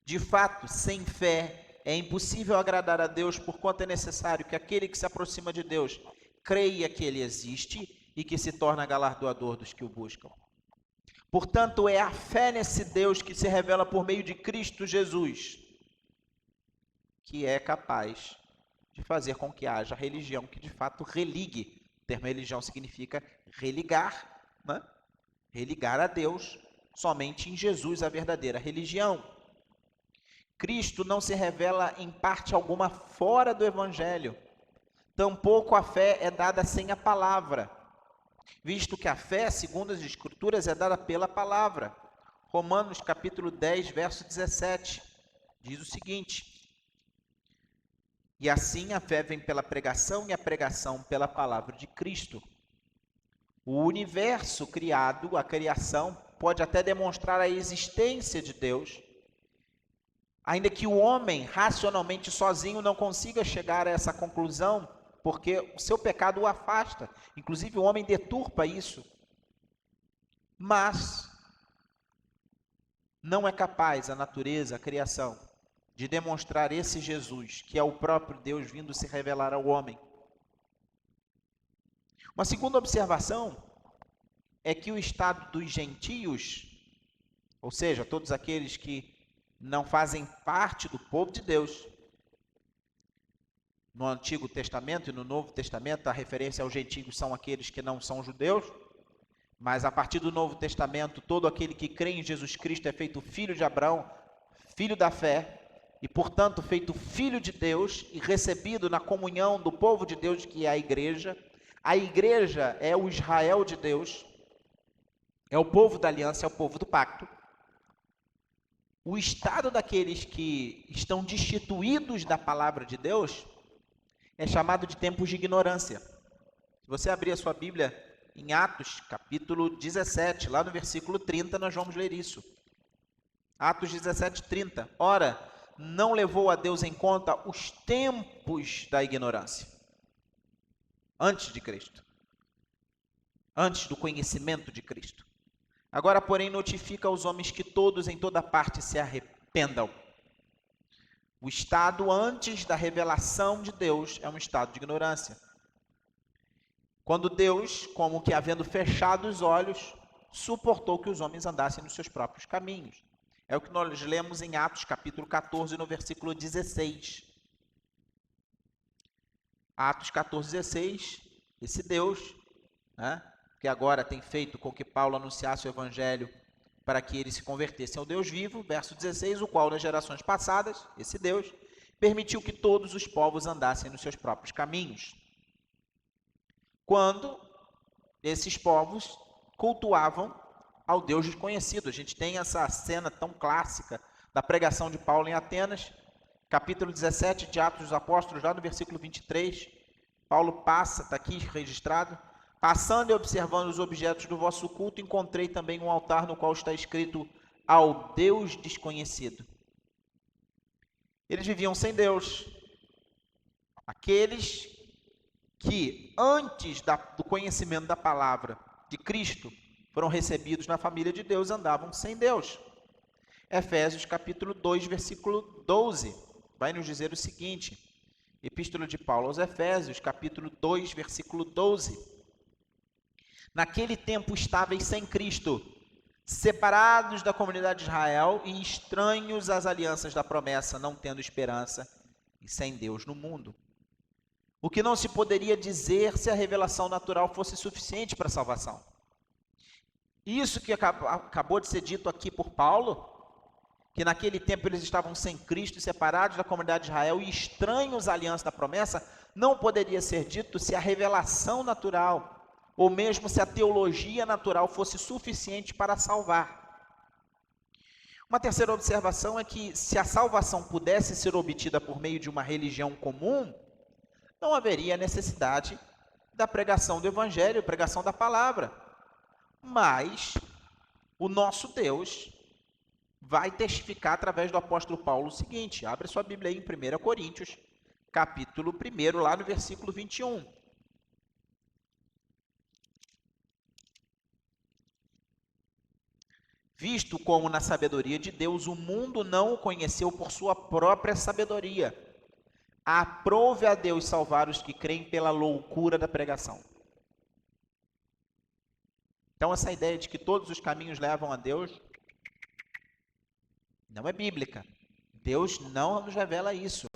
de fato, sem fé é impossível agradar a Deus, porquanto é necessário que aquele que se aproxima de Deus creia que Ele existe e que se torna galardoador dos que o buscam. Portanto, é a fé nesse Deus que se revela por meio de Cristo Jesus, que é capaz de fazer com que haja religião que de fato religue. O termo religião significa religar, né? Religar a Deus somente em Jesus, a verdadeira religião. Cristo não se revela em parte alguma fora do Evangelho. Tampouco a fé é dada sem a palavra, visto que a fé, segundo as Escrituras, é dada pela palavra. Romanos capítulo 10, verso 17, diz o seguinte: e assim a fé vem pela pregação e a pregação pela palavra de Cristo. O universo criado, a criação, pode até demonstrar a existência de Deus, ainda que o homem, racionalmente sozinho, não consiga chegar a essa conclusão, porque o seu pecado o afasta. Inclusive, o homem deturpa isso. Mas não é capaz a natureza, a criação, de demonstrar esse Jesus, que é o próprio Deus vindo se revelar ao homem. Uma segunda observação é que o estado dos gentios, ou seja, todos aqueles que não fazem parte do povo de Deus, no Antigo Testamento e no Novo Testamento, a referência aos gentios são aqueles que não são judeus, mas a partir do Novo Testamento, todo aquele que crê em Jesus Cristo é feito filho de Abraão, filho da fé, e, portanto, feito filho de Deus e recebido na comunhão do povo de Deus, que é a igreja. A igreja é o Israel de Deus, é o povo da aliança, é o povo do pacto. O estado daqueles que estão destituídos da palavra de Deus é chamado de tempos de ignorância. Se você abrir a sua Bíblia em Atos, capítulo 17, lá no versículo 30, nós vamos ler isso. Atos 17, 30. Ora, não levou a Deus em conta os tempos da ignorância, antes de Cristo, antes do conhecimento de Cristo. Agora, porém, notifica aos homens que todos em toda parte se arrependam. O estado antes da revelação de Deus é um estado de ignorância. Quando Deus, como que havendo fechado os olhos, suportou que os homens andassem nos seus próprios caminhos. É o que nós lemos em Atos, capítulo 14, no versículo 16. Atos 14, 16, esse Deus, né, que agora tem feito com que Paulo anunciasse o evangelho para que eles se convertessem ao Deus vivo, verso 16, o qual nas gerações passadas, esse Deus, permitiu que todos os povos andassem nos seus próprios caminhos. Quando esses povos cultuavam ao Deus desconhecido. A gente tem essa cena tão clássica da pregação de Paulo em Atenas, capítulo 17 de Atos dos Apóstolos, lá no versículo 23, Paulo passa, está aqui registrado, passando e observando os objetos do vosso culto, encontrei também um altar no qual está escrito ao Deus desconhecido. Eles viviam sem Deus. Aqueles que antes do conhecimento da palavra de Cristo foram recebidos na família de Deus, andavam sem Deus. Efésios capítulo 2, versículo 12, vai nos dizer o seguinte: Epístola de Paulo aos Efésios, capítulo 2, versículo 12. Naquele tempo estáveis sem Cristo, separados da comunidade de Israel e estranhos às alianças da promessa, não tendo esperança e sem Deus no mundo. O que não se poderia dizer se a revelação natural fosse suficiente para a salvação. Isso que acabou de ser dito aqui por Paulo, que naquele tempo eles estavam sem Cristo, separados da comunidade de Israel e estranhos à aliança da promessa, não poderia ser dito se a revelação natural, ou mesmo se a teologia natural fosse suficiente para salvar. Uma terceira observação é que se a salvação pudesse ser obtida por meio de uma religião comum, não haveria necessidade da pregação do Evangelho, pregação da palavra. Mas o nosso Deus vai testificar através do apóstolo Paulo o seguinte, abre sua Bíblia aí em 1 Coríntios, capítulo 1, lá no versículo 21. Visto como na sabedoria de Deus o mundo não o conheceu por sua própria sabedoria, aprove a Deus salvar os que creem pela loucura da pregação. Então essa ideia de que todos os caminhos levam a Deus não é bíblica. Deus não nos revela isso.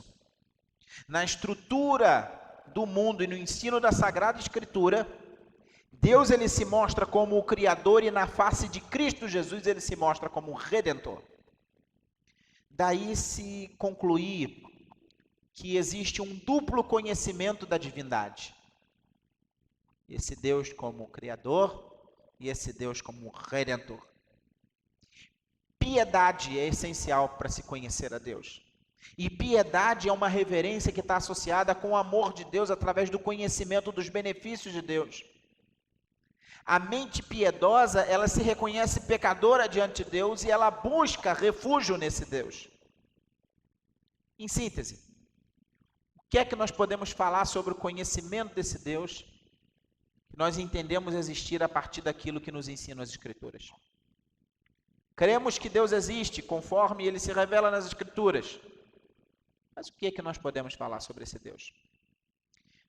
Na estrutura do mundo e no ensino da Sagrada Escritura, Deus ele se mostra como o Criador e na face de Cristo Jesus ele se mostra como o Redentor. Daí se concluir que existe um duplo conhecimento da divindade. Esse Deus como Criador e esse Deus como Redentor. Piedade é essencial para se conhecer a Deus. E piedade é uma reverência que está associada com o amor de Deus através do conhecimento dos benefícios de Deus. A mente piedosa, ela se reconhece pecadora diante de Deus e ela busca refúgio nesse Deus. Em síntese, o que é que nós podemos falar sobre o conhecimento desse Deus que nós entendemos existir a partir daquilo que nos ensinam as Escrituras? Cremos que Deus existe conforme ele se revela nas Escrituras. Mas o que é que nós podemos falar sobre esse Deus?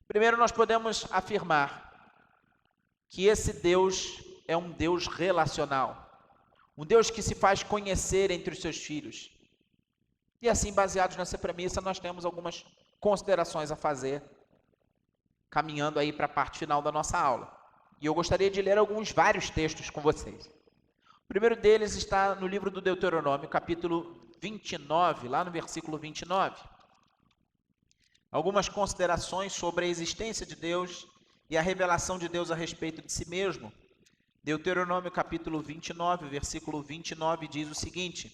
Primeiro, nós podemos afirmar que esse Deus é um Deus relacional, um Deus que se faz conhecer entre os seus filhos. E assim, baseados nessa premissa, nós temos algumas considerações a fazer, caminhando aí para a parte final da nossa aula. E eu gostaria de ler vários textos com vocês. O primeiro deles está no livro do Deuteronômio, capítulo 29, lá no versículo 29. Algumas considerações sobre a existência de Deus e a revelação de Deus a respeito de si mesmo. Deuteronômio capítulo 29, versículo 29 diz o seguinte: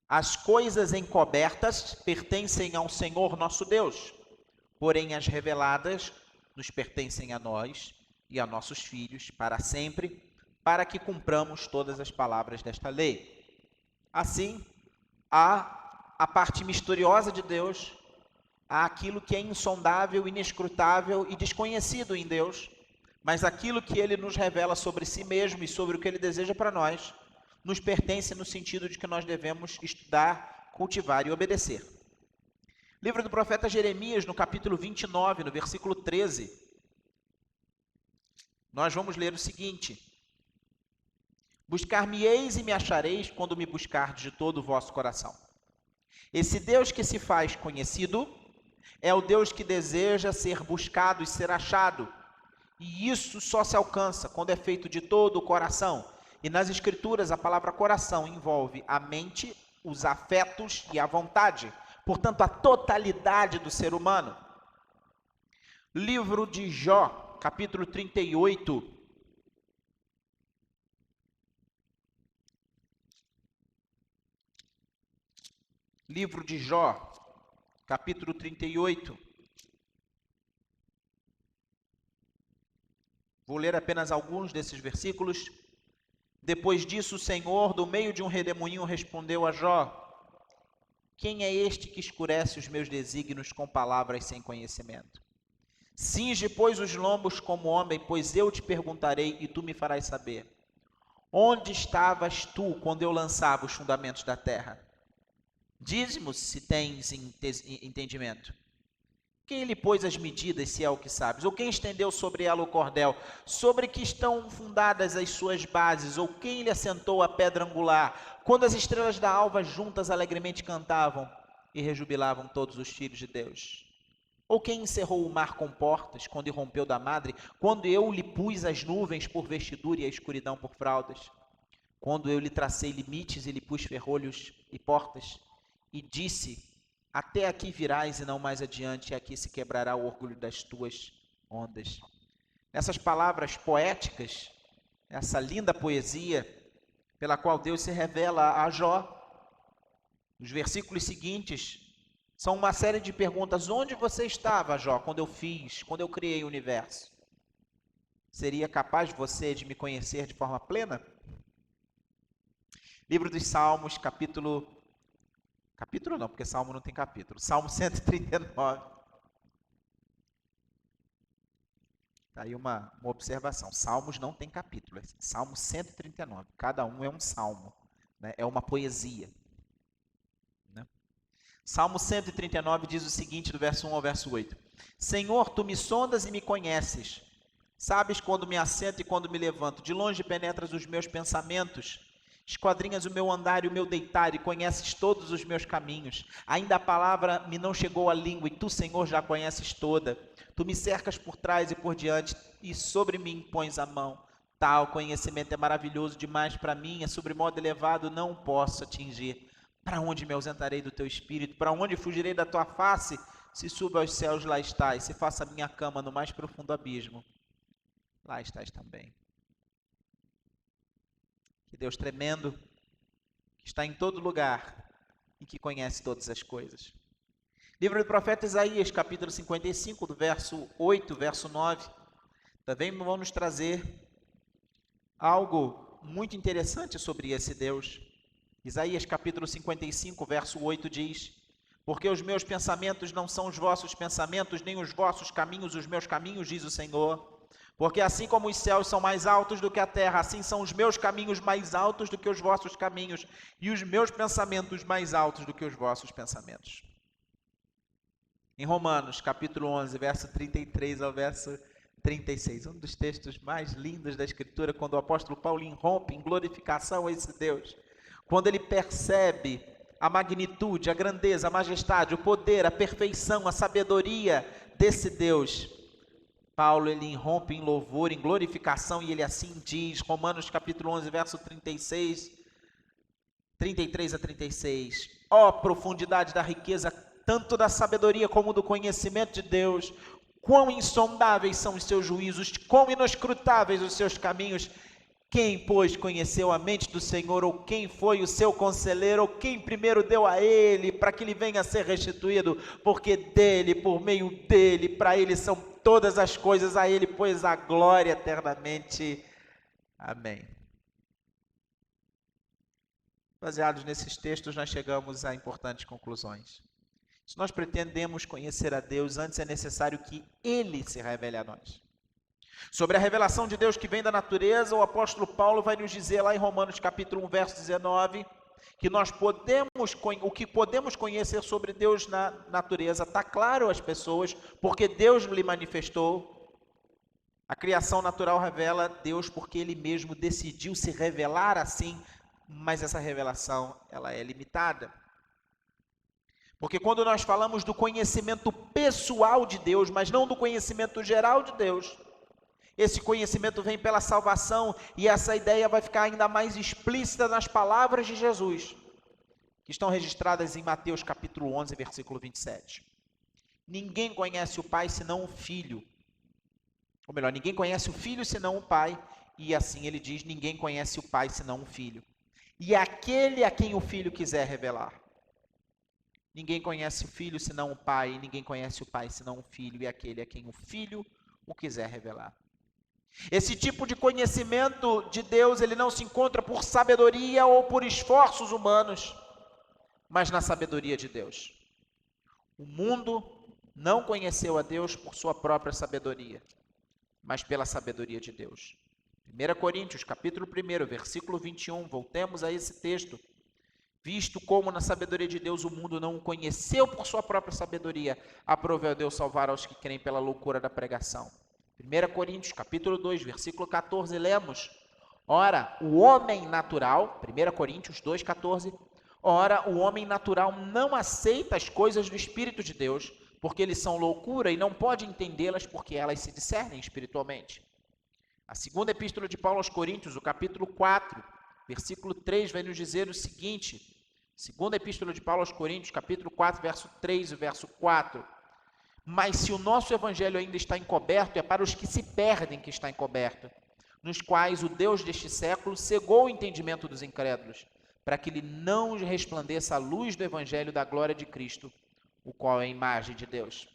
as coisas encobertas pertencem ao Senhor nosso Deus, porém as reveladas nos pertencem a nós e a nossos filhos para sempre, para que cumpramos todas as palavras desta lei. Assim, há a parte misteriosa de Deus, há aquilo que é insondável, inescrutável e desconhecido em Deus, mas aquilo que ele nos revela sobre si mesmo e sobre o que ele deseja para nós, nos pertence no sentido de que nós devemos estudar, cultivar e obedecer. Livro do profeta Jeremias, no capítulo 29, no versículo 13, nós vamos ler o seguinte: buscar-me-eis e me achareis quando me buscardes de todo o vosso coração. Esse Deus que se faz conhecido é o Deus que deseja ser buscado e ser achado. E isso só se alcança quando é feito de todo o coração. E nas Escrituras, a palavra coração envolve a mente, os afetos e a vontade. Portanto, a totalidade do ser humano. Livro de Jó, capítulo 38. Livro de Jó, capítulo 38. Vou ler apenas alguns desses versículos. Depois disso, o Senhor, do meio de um redemoinho, respondeu a Jó: quem é este que escurece os meus desígnios com palavras sem conhecimento? Cinge, pois, os lombos como homem, pois eu te perguntarei e tu me farás saber. Onde estavas tu quando eu lançava os fundamentos da terra? Diz-me se tens entendimento. Quem lhe pôs as medidas, se é o que sabes? Ou quem estendeu sobre ela o cordel? Sobre que estão fundadas as suas bases? Ou quem lhe assentou a pedra angular? Quando as estrelas da alva juntas alegremente cantavam e rejubilavam todos os filhos de Deus? Ou quem encerrou o mar com portas, quando irrompeu da madre? Quando eu lhe pus as nuvens por vestidura e a escuridão por fraldas? Quando eu lhe tracei limites e lhe pus ferrolhos e portas? E disse: até aqui virás e não mais adiante, e aqui se quebrará o orgulho das tuas ondas. Essas palavras poéticas, essa linda poesia pela qual Deus se revela a Jó, os versículos seguintes são uma série de perguntas. Onde você estava, Jó, quando eu criei o universo? Seria capaz você de me conhecer de forma plena? Livro dos Salmos, capítulo não, porque Salmo não tem capítulo. Salmo 139. Está aí uma observação. Salmos não tem capítulo. Salmo 139. Cada um é um salmo. Né? É uma poesia. Né? Salmo 139 diz o seguinte, do verso 1 ao verso 8. Senhor, tu me sondas e me conheces. Sabes quando me assento e quando me levanto. De longe penetras os meus pensamentos. Esquadrinhas o meu andar e o meu deitar, e conheces todos os meus caminhos. Ainda a palavra me não chegou à língua, e tu, Senhor, já a conheces toda. Tu me cercas por trás e por diante, e sobre mim pões a mão. Tal conhecimento é maravilhoso demais para mim, é sobremodo elevado, não posso atingir. Para onde me ausentarei do teu espírito? Para onde fugirei da tua face? Se suba aos céus, lá estás. Se faça a minha cama no mais profundo abismo, lá estás também. Que Deus tremendo, que está em todo lugar e que conhece todas as coisas. Livro do profeta Isaías, capítulo 55, do verso 8, verso 9, também vão nos trazer algo muito interessante sobre esse Deus. Isaías, capítulo 55, verso 8 diz: porque os meus pensamentos não são os vossos pensamentos, nem os vossos caminhos os meus caminhos, diz o Senhor. Porque assim como os céus são mais altos do que a terra, assim são os meus caminhos mais altos do que os vossos caminhos, e os meus pensamentos mais altos do que os vossos pensamentos. Em Romanos, capítulo 11, verso 33 ao verso 36, um dos textos mais lindos da Escritura, quando o apóstolo Paulo irrompe em glorificação a esse Deus, quando ele percebe a magnitude, a grandeza, a majestade, o poder, a perfeição, a sabedoria desse Deus, Paulo, ele irrompe em louvor, em glorificação, e ele assim diz, Romanos capítulo 11, verso 33 a 36, ó profundidade da riqueza, tanto da sabedoria como do conhecimento de Deus, quão insondáveis são os seus juízos, quão inescrutáveis os seus caminhos. Quem, pois, conheceu a mente do Senhor, ou quem foi o seu conselheiro, ou quem primeiro deu a ele, para que ele venha a ser restituído, porque dele, por meio dele, para ele são todas as coisas, a ele, pois, a glória eternamente. Amém. Baseados nesses textos, nós chegamos a importantes conclusões. Se nós pretendemos conhecer a Deus, antes é necessário que ele se revele a nós. Sobre a revelação de Deus que vem da natureza, o apóstolo Paulo vai nos dizer lá em Romanos capítulo 1, verso 19, que o que podemos conhecer sobre Deus na natureza está claro às pessoas, porque Deus lhe manifestou. A criação natural revela Deus porque ele mesmo decidiu se revelar assim, mas essa revelação ela é limitada. Porque quando nós falamos do conhecimento pessoal de Deus, mas não do conhecimento geral de Deus, esse conhecimento vem pela salvação, e essa ideia vai ficar ainda mais explícita nas palavras de Jesus, que estão registradas em Mateus capítulo 11, versículo 27. Ninguém conhece o Pai senão o Filho. Ou melhor, ninguém conhece o Filho senão o Pai, e assim ele diz, ninguém conhece o Pai senão o Filho. E aquele a quem o Filho quiser revelar. Ninguém conhece o Filho senão o Pai, e ninguém conhece o Pai senão o Filho, e aquele a quem o Filho o quiser revelar. Esse tipo de conhecimento de Deus, ele não se encontra por sabedoria ou por esforços humanos, mas na sabedoria de Deus. O mundo não conheceu a Deus por sua própria sabedoria, mas pela sabedoria de Deus. 1 Coríntios, capítulo 1, versículo 21, voltemos a esse texto. Visto como na sabedoria de Deus o mundo não o conheceu por sua própria sabedoria, aprove a Deus salvar aos que creem pela loucura da pregação. 1 Coríntios, capítulo 2, versículo 14, lemos: Ora, o homem natural, 1 Coríntios 2, 14, ora, o homem natural não aceita as coisas do Espírito de Deus, porque eles são loucura e não pode entendê-las porque elas se discernem espiritualmente. A segunda epístola de Paulo aos Coríntios, o capítulo 4, versículo 3, vai nos dizer o seguinte, segunda epístola de Paulo aos Coríntios, capítulo 4, verso 3 e verso 4, mas se o nosso evangelho ainda está encoberto, é para os que se perdem que está encoberto, nos quais o Deus deste século cegou o entendimento dos incrédulos, para que lhe não resplandeça a luz do evangelho da glória de Cristo, o qual é a imagem de Deus.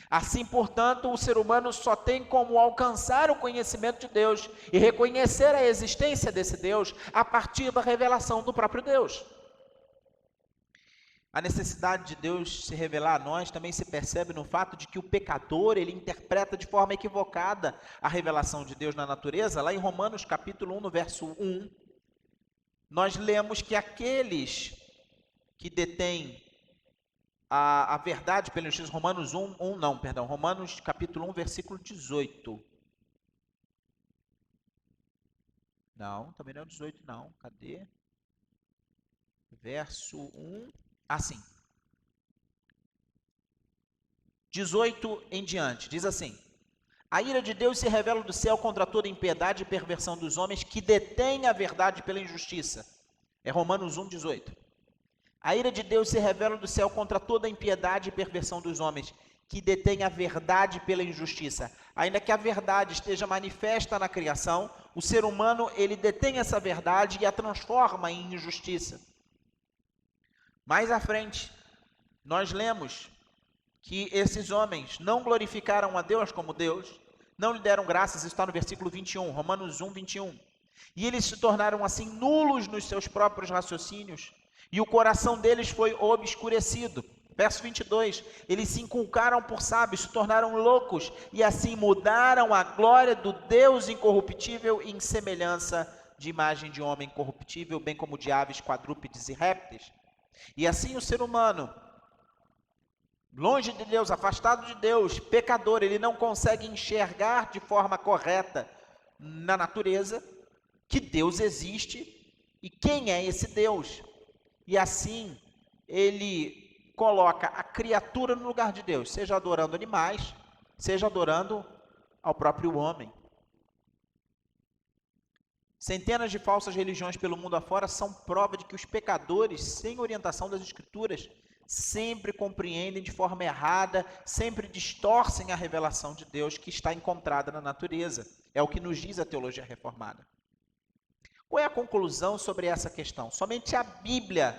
Assim, portanto, o ser humano só tem como alcançar o conhecimento de Deus e reconhecer a existência desse Deus a partir da revelação do próprio Deus. A necessidade de Deus se revelar a nós também se percebe no fato de que o pecador, ele interpreta de forma equivocada a revelação de Deus na natureza. Lá em Romanos capítulo 1, no verso 1, nós lemos que aqueles que detêm a verdade pela justiça, Romanos capítulo 1, versículo 18. Não, também não é o 18 não, cadê? Verso 1, assim. 18 em diante, diz assim: A ira de Deus se revela do céu contra toda impiedade e perversão dos homens que detêm a verdade pela injustiça. É Romanos 1, 18. A ira de Deus se revela do céu contra toda a impiedade e perversão dos homens, que detêm a verdade pela injustiça. Ainda que a verdade esteja manifesta na criação, o ser humano, ele detém essa verdade e a transforma em injustiça. Mais à frente, nós lemos que esses homens não glorificaram a Deus como Deus, não lhe deram graças, isso está no versículo 21, Romanos 1, 21. E eles se tornaram assim nulos nos seus próprios raciocínios, e o coração deles foi obscurecido. Verso 22, eles se inculcaram por sábios, se tornaram loucos, e assim mudaram a glória do Deus incorruptível em semelhança de imagem de homem corruptível, bem como de aves, quadrúpedes e répteis. E assim o ser humano, longe de Deus, afastado de Deus, pecador, ele não consegue enxergar de forma correta na natureza que Deus existe e quem é esse Deus. E assim, ele coloca a criatura no lugar de Deus, seja adorando animais, seja adorando ao próprio homem. Centenas de falsas religiões pelo mundo afora são prova de que os pecadores, sem orientação das Escrituras, sempre compreendem de forma errada, sempre distorcem a revelação de Deus que está encontrada na natureza. É o que nos diz a teologia reformada. Qual é a conclusão sobre essa questão? Somente a Bíblia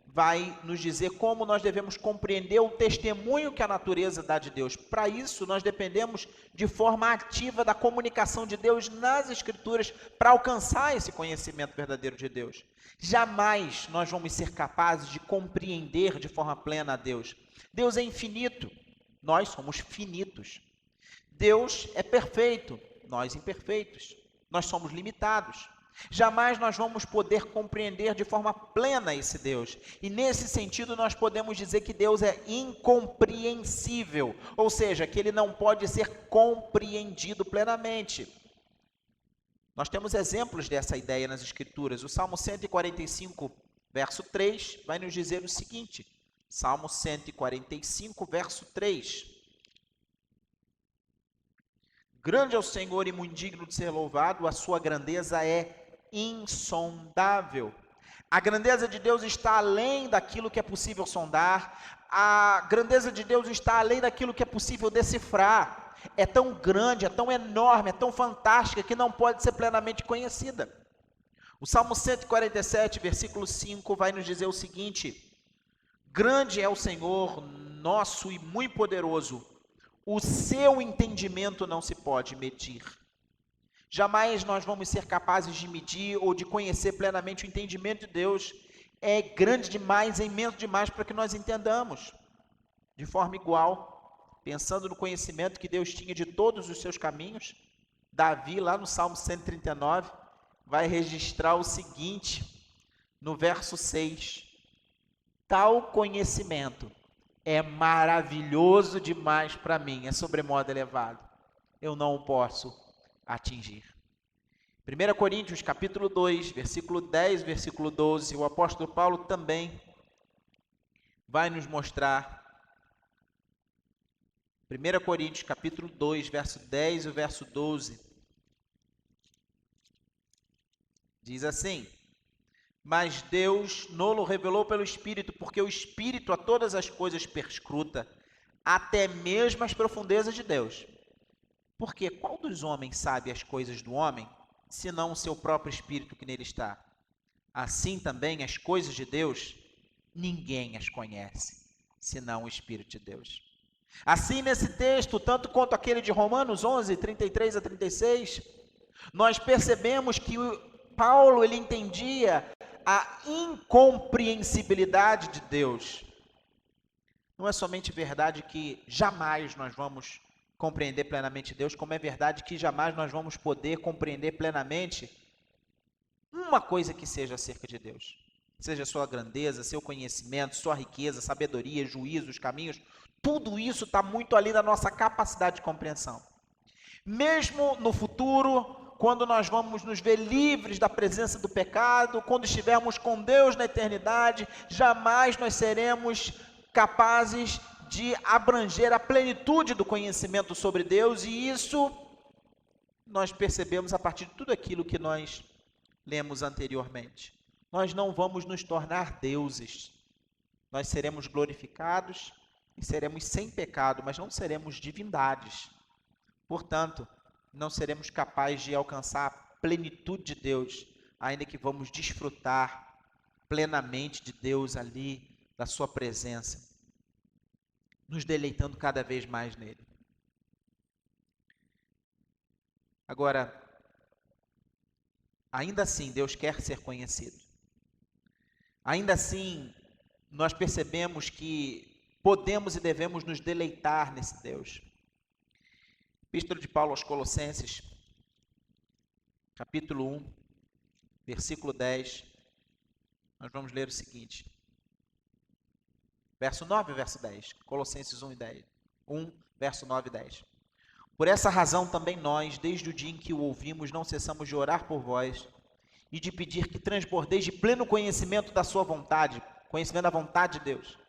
vai nos dizer como nós devemos compreender o testemunho que a natureza dá de Deus. Para isso, nós dependemos de forma ativa da comunicação de Deus nas Escrituras para alcançar esse conhecimento verdadeiro de Deus. Jamais nós vamos ser capazes de compreender de forma plena a Deus. Deus é infinito, nós somos finitos. Deus é perfeito, nós imperfeitos. Nós somos limitados. Jamais nós vamos poder compreender de forma plena esse Deus. E nesse sentido nós podemos dizer que Deus é incompreensível, ou seja, que ele não pode ser compreendido plenamente. Nós temos exemplos dessa ideia nas Escrituras. O Salmo 145, verso 3, vai nos dizer o seguinte. Salmo 145, verso 3. Grande é o Senhor e muito digno de ser louvado, a sua grandeza é insondável. A grandeza de Deus está além daquilo que é possível sondar, a grandeza de Deus está além daquilo que é possível decifrar. É tão grande, é tão enorme, é tão fantástica que não pode ser plenamente conhecida. O Salmo 147, versículo 5, vai nos dizer o seguinte: grande é o Senhor nosso e muito poderoso, o seu entendimento não se pode medir. Jamais nós vamos ser capazes de medir ou de conhecer plenamente o entendimento de Deus. É grande demais, é imenso demais para que nós entendamos. De forma igual, pensando no conhecimento que Deus tinha de todos os seus caminhos, Davi, lá no Salmo 139, vai registrar o seguinte, no verso 6. tal conhecimento é maravilhoso demais para mim, é sobremodo elevado. Eu não o posso atingir. 1 Coríntios, capítulo 2, versículo 10, versículo 12, o apóstolo Paulo também vai nos mostrar. 1 Coríntios, capítulo 2, verso 10 e o verso 12. Diz assim: mas Deus nolo revelou pelo Espírito, porque o Espírito a todas as coisas perscruta, até mesmo as profundezas de Deus. Porque qual dos homens sabe as coisas do homem, senão o seu próprio Espírito que nele está? Assim também as coisas de Deus, ninguém as conhece, senão o Espírito de Deus. Assim, nesse texto, tanto quanto aquele de Romanos 11, 33 a 36, nós percebemos que Paulo ele entendia a incompreensibilidade de Deus. Não é somente verdade que jamais nós vamos compreender plenamente Deus, como é verdade que jamais nós vamos poder compreender plenamente uma coisa que seja acerca de Deus. Seja sua grandeza, seu conhecimento, sua riqueza, sabedoria, juízo, os caminhos, tudo isso está muito ali da nossa capacidade de compreensão. Mesmo no futuro, quando nós vamos nos ver livres da presença do pecado, quando estivermos com Deus na eternidade, jamais nós seremos capazes de abranger a plenitude do conhecimento sobre Deus, e isso nós percebemos a partir de tudo aquilo que nós lemos anteriormente. Nós não vamos nos tornar deuses, nós seremos glorificados e seremos sem pecado, mas não seremos divindades. Portanto, não seremos capazes de alcançar a plenitude de Deus, ainda que vamos desfrutar plenamente de Deus ali, da sua presença, nos deleitando cada vez mais nele. Agora, ainda assim, Deus quer ser conhecido. Ainda assim, nós percebemos que podemos e devemos nos deleitar nesse Deus. Epístola de Paulo aos Colossenses, capítulo 1, versículo 10, nós vamos ler o seguinte. Verso 9 e verso 10, Colossenses 1 e 10. 1, verso 9 e 10. Por essa razão também nós, desde o dia em que o ouvimos, não cessamos de orar por vós e de pedir que transbordeis de pleno conhecimento da sua vontade, conhecimento da vontade de Deus,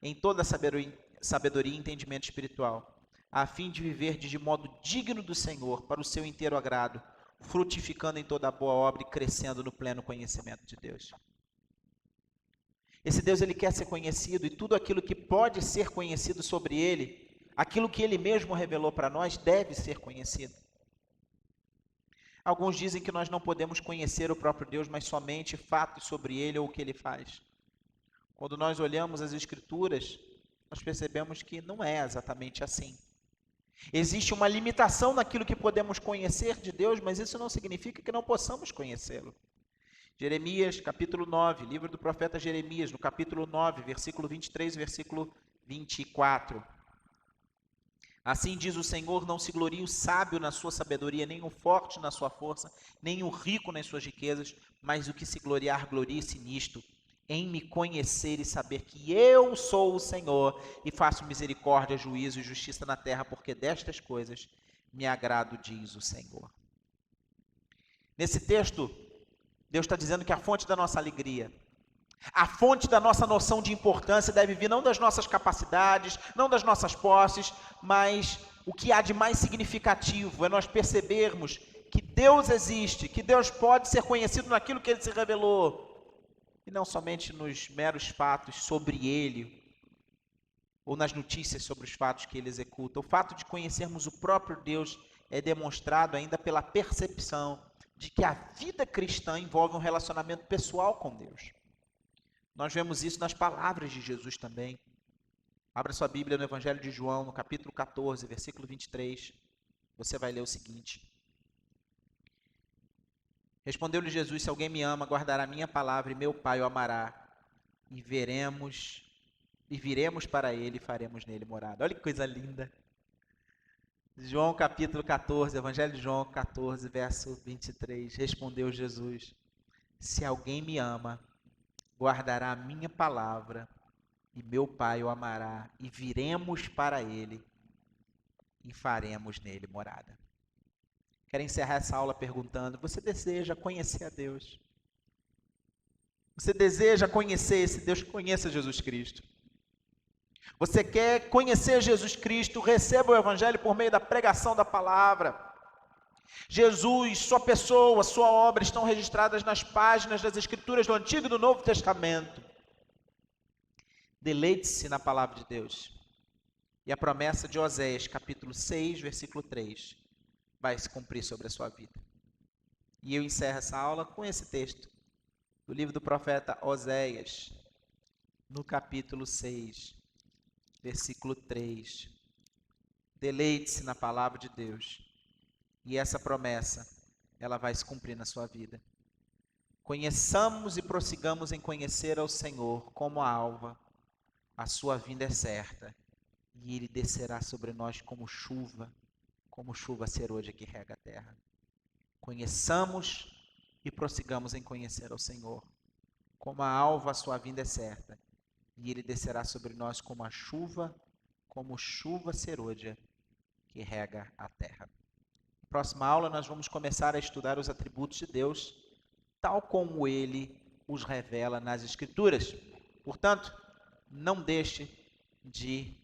em toda sabedoria e entendimento espiritual, a fim de viver de modo digno do Senhor, para o seu inteiro agrado, frutificando em toda boa obra e crescendo no pleno conhecimento de Deus. Esse Deus, ele quer ser conhecido, e tudo aquilo que pode ser conhecido sobre ele, aquilo que ele mesmo revelou para nós, deve ser conhecido. Alguns dizem que nós não podemos conhecer o próprio Deus, mas somente fatos sobre ele ou o que ele faz. Quando nós olhamos as Escrituras, nós percebemos que não é exatamente assim. Existe uma limitação naquilo que podemos conhecer de Deus, mas isso não significa que não possamos conhecê-lo. Jeremias, capítulo 9, livro do profeta Jeremias, no capítulo 9, versículo 23, versículo 24. Assim diz o Senhor, não se glorie o sábio na sua sabedoria, nem o forte na sua força, nem o rico nas suas riquezas, mas o que se gloriar, glorie-se nisto, em me conhecer e saber que eu sou o Senhor, e faço misericórdia, juízo e justiça na terra, porque destas coisas me agrado, diz o Senhor. Nesse texto, Deus está dizendo que a fonte da nossa alegria, a fonte da nossa noção de importância deve vir não das nossas capacidades, não das nossas posses, mas o que há de mais significativo é nós percebermos que Deus existe, que Deus pode ser conhecido naquilo que Ele se revelou, e não somente nos meros fatos sobre Ele, ou nas notícias sobre os fatos que Ele executa. O fato de conhecermos o próprio Deus é demonstrado ainda pela percepção de que a vida cristã envolve um relacionamento pessoal com Deus. Nós vemos isso nas palavras de Jesus também. Abra sua Bíblia no Evangelho de João, no capítulo 14, versículo 23. Você vai ler o seguinte. Respondeu-lhe Jesus, se alguém me ama, guardará a minha palavra, e meu Pai o amará, e viremos para ele e faremos nele morada. Olha que coisa linda. João capítulo 14, Evangelho de João 14, verso 23. Respondeu Jesus, se alguém me ama, guardará a minha palavra, e meu Pai o amará, e viremos para ele e faremos nele morada. Quero encerrar essa aula perguntando: você deseja conhecer a Deus? Você deseja conhecer esse Deus? Conheça Jesus Cristo. Você quer conhecer Jesus Cristo? Receba o Evangelho por meio da pregação da palavra. Jesus, sua pessoa, sua obra estão registradas nas páginas das Escrituras do Antigo e do Novo Testamento. Deleite-se na palavra de Deus. E a promessa de Oséias, capítulo 6, versículo 3, vai se cumprir sobre a sua vida. E eu encerro essa aula com esse texto, do livro do profeta Oséias, no capítulo 6, versículo 3. Deleite-se na palavra de Deus. E essa promessa, ela vai se cumprir na sua vida. Conheçamos e prossigamos em conhecer ao Senhor como a alva. A sua vinda é certa. E ele descerá sobre nós como chuva serôdia que rega a terra. Conheçamos e prossigamos em conhecer ao Senhor. Como a alva, a sua vinda é certa. E ele descerá sobre nós como chuva serôdia que rega a terra. Na próxima aula nós vamos começar a estudar os atributos de Deus, tal como ele os revela nas Escrituras. Portanto, não deixe de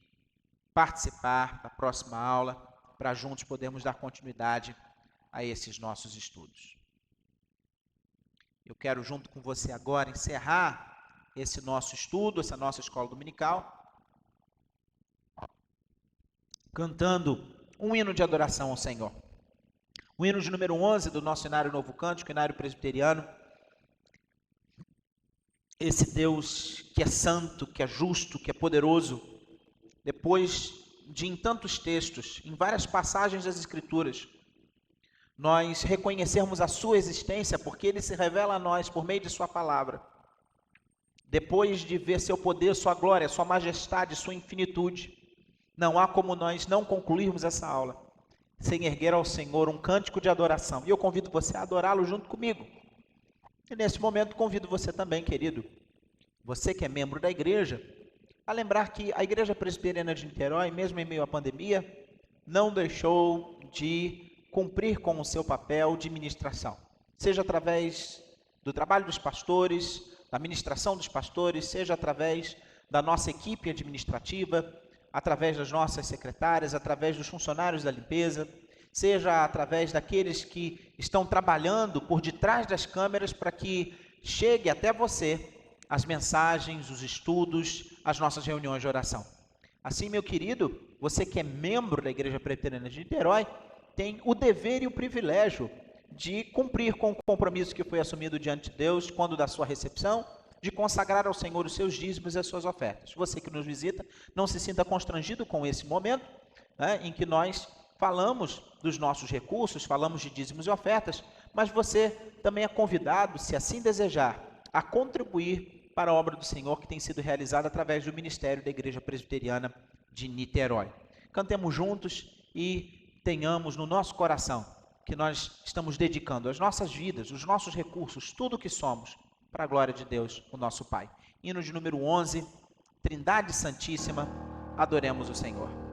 participar da próxima aula, para juntos podermos dar continuidade a esses nossos estudos. Eu quero, junto com você agora, encerrar esse nosso estudo, essa nossa escola dominical, cantando um hino de adoração ao Senhor. O hino de número 11 do nosso Inário Novo Cântico, Inário Presbiteriano. Esse Deus que é santo, que é justo, que é poderoso, depois de em tantos textos, em várias passagens das Escrituras, nós reconhecermos a sua existência, porque ele se revela a nós por meio de sua palavra. Depois de ver seu poder, sua glória, sua majestade, sua infinitude, não há como nós não concluirmos essa aula sem erguer ao Senhor um cântico de adoração. E eu convido você a adorá-lo junto comigo. E nesse momento convido você também, querido, você que é membro da igreja, a lembrar que a Igreja Presbiteriana de Niterói, mesmo em meio à pandemia, não deixou de cumprir com o seu papel de ministração. Seja através do trabalho dos pastores, da ministração dos pastores, seja através da nossa equipe administrativa, através das nossas secretárias, através dos funcionários da limpeza, seja através daqueles que estão trabalhando por detrás das câmeras para que chegue até você as mensagens, os estudos, as nossas reuniões de oração. Assim, meu querido, você que é membro da Igreja Presbiteriana de Niterói, tem o dever e o privilégio de cumprir com o compromisso que foi assumido diante de Deus quando da sua recepção, de consagrar ao Senhor os seus dízimos e as suas ofertas. Você que nos visita, não se sinta constrangido com esse momento, né, em que nós falamos dos nossos recursos, falamos de dízimos e ofertas, mas você também é convidado, se assim desejar, a contribuir para a obra do Senhor que tem sido realizada através do ministério da Igreja Presbiteriana de Niterói. Cantemos juntos e tenhamos no nosso coração que nós estamos dedicando as nossas vidas, os nossos recursos, tudo o que somos, para a glória de Deus, o nosso Pai. Hino de número 11, Trindade Santíssima, adoremos o Senhor.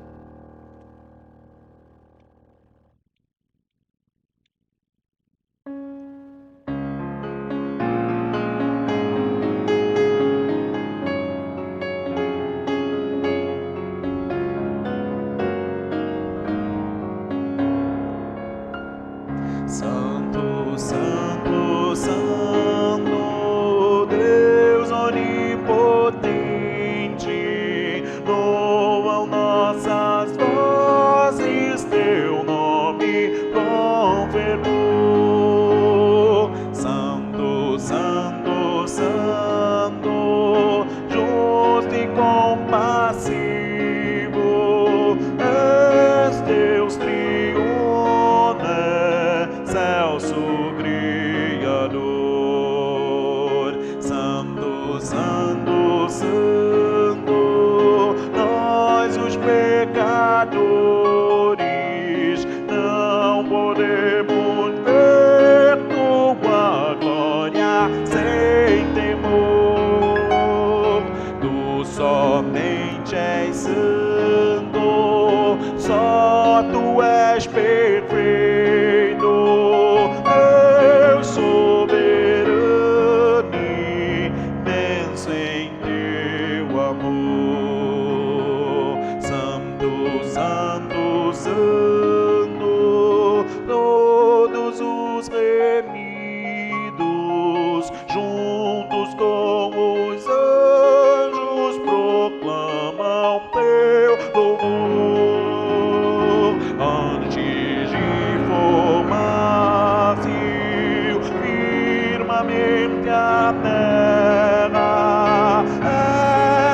Santo, Santo, Santo, Deus onipotente, louvam nossas vozes, teu nome com fervor. Santo, Santo, Santo, justo e compassivo, és Deus Celso Criador. Santo, Santo, Santo, nós os pecadores não podemos ver tua glória sem temor. Tu só somente és santo, só tu és perfeito, Deus soberano, imenso em teu amor. Santo, santo, santo, todos os remidos, juntos com os anjos, proclamam teu louvor. Antes de formar-se o firmamente a terra,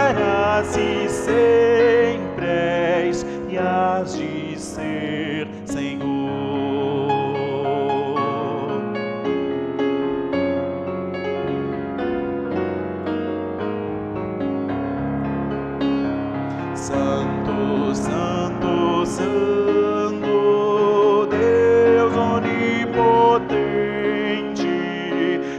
eras e sempre és, e has de ser, Senhor. Santo, santo, santo, Deus onipotente,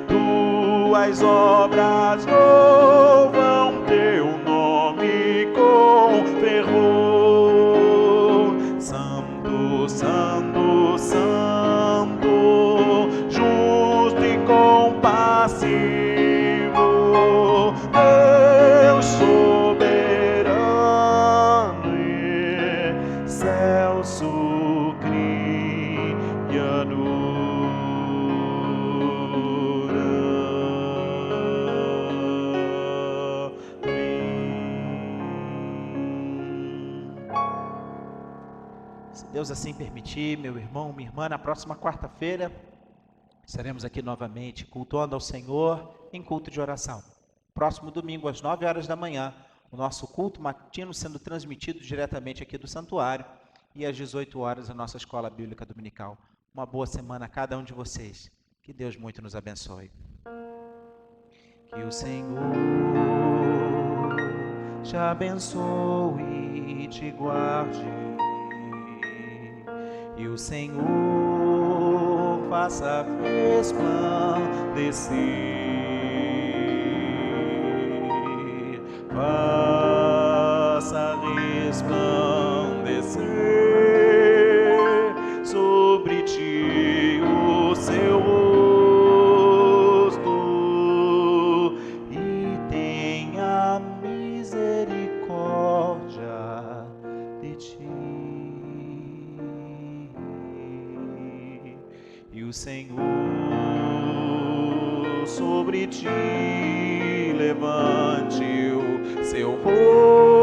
tuas obras louvam teu nome com fervor. Santo, santo, santo, justo e compassivo, Deus soberano e excelso Criador. Se Deus assim permitir, meu irmão, minha irmã, na próxima quarta-feira estaremos aqui novamente cultuando ao Senhor em culto de oração. Próximo domingo, às 9 horas da manhã, o nosso culto matino sendo transmitido diretamente aqui do santuário, e às 18 horas a nossa escola bíblica dominical. Uma boa semana a cada um de vocês. Que Deus muito nos abençoe. Que o Senhor te abençoe e te guarde. E o Senhor faça resplandecer, faça resplandecer sobre ti o seu rosto e tenha misericórdia de ti. E o Senhor sobre ti levante o seu rosto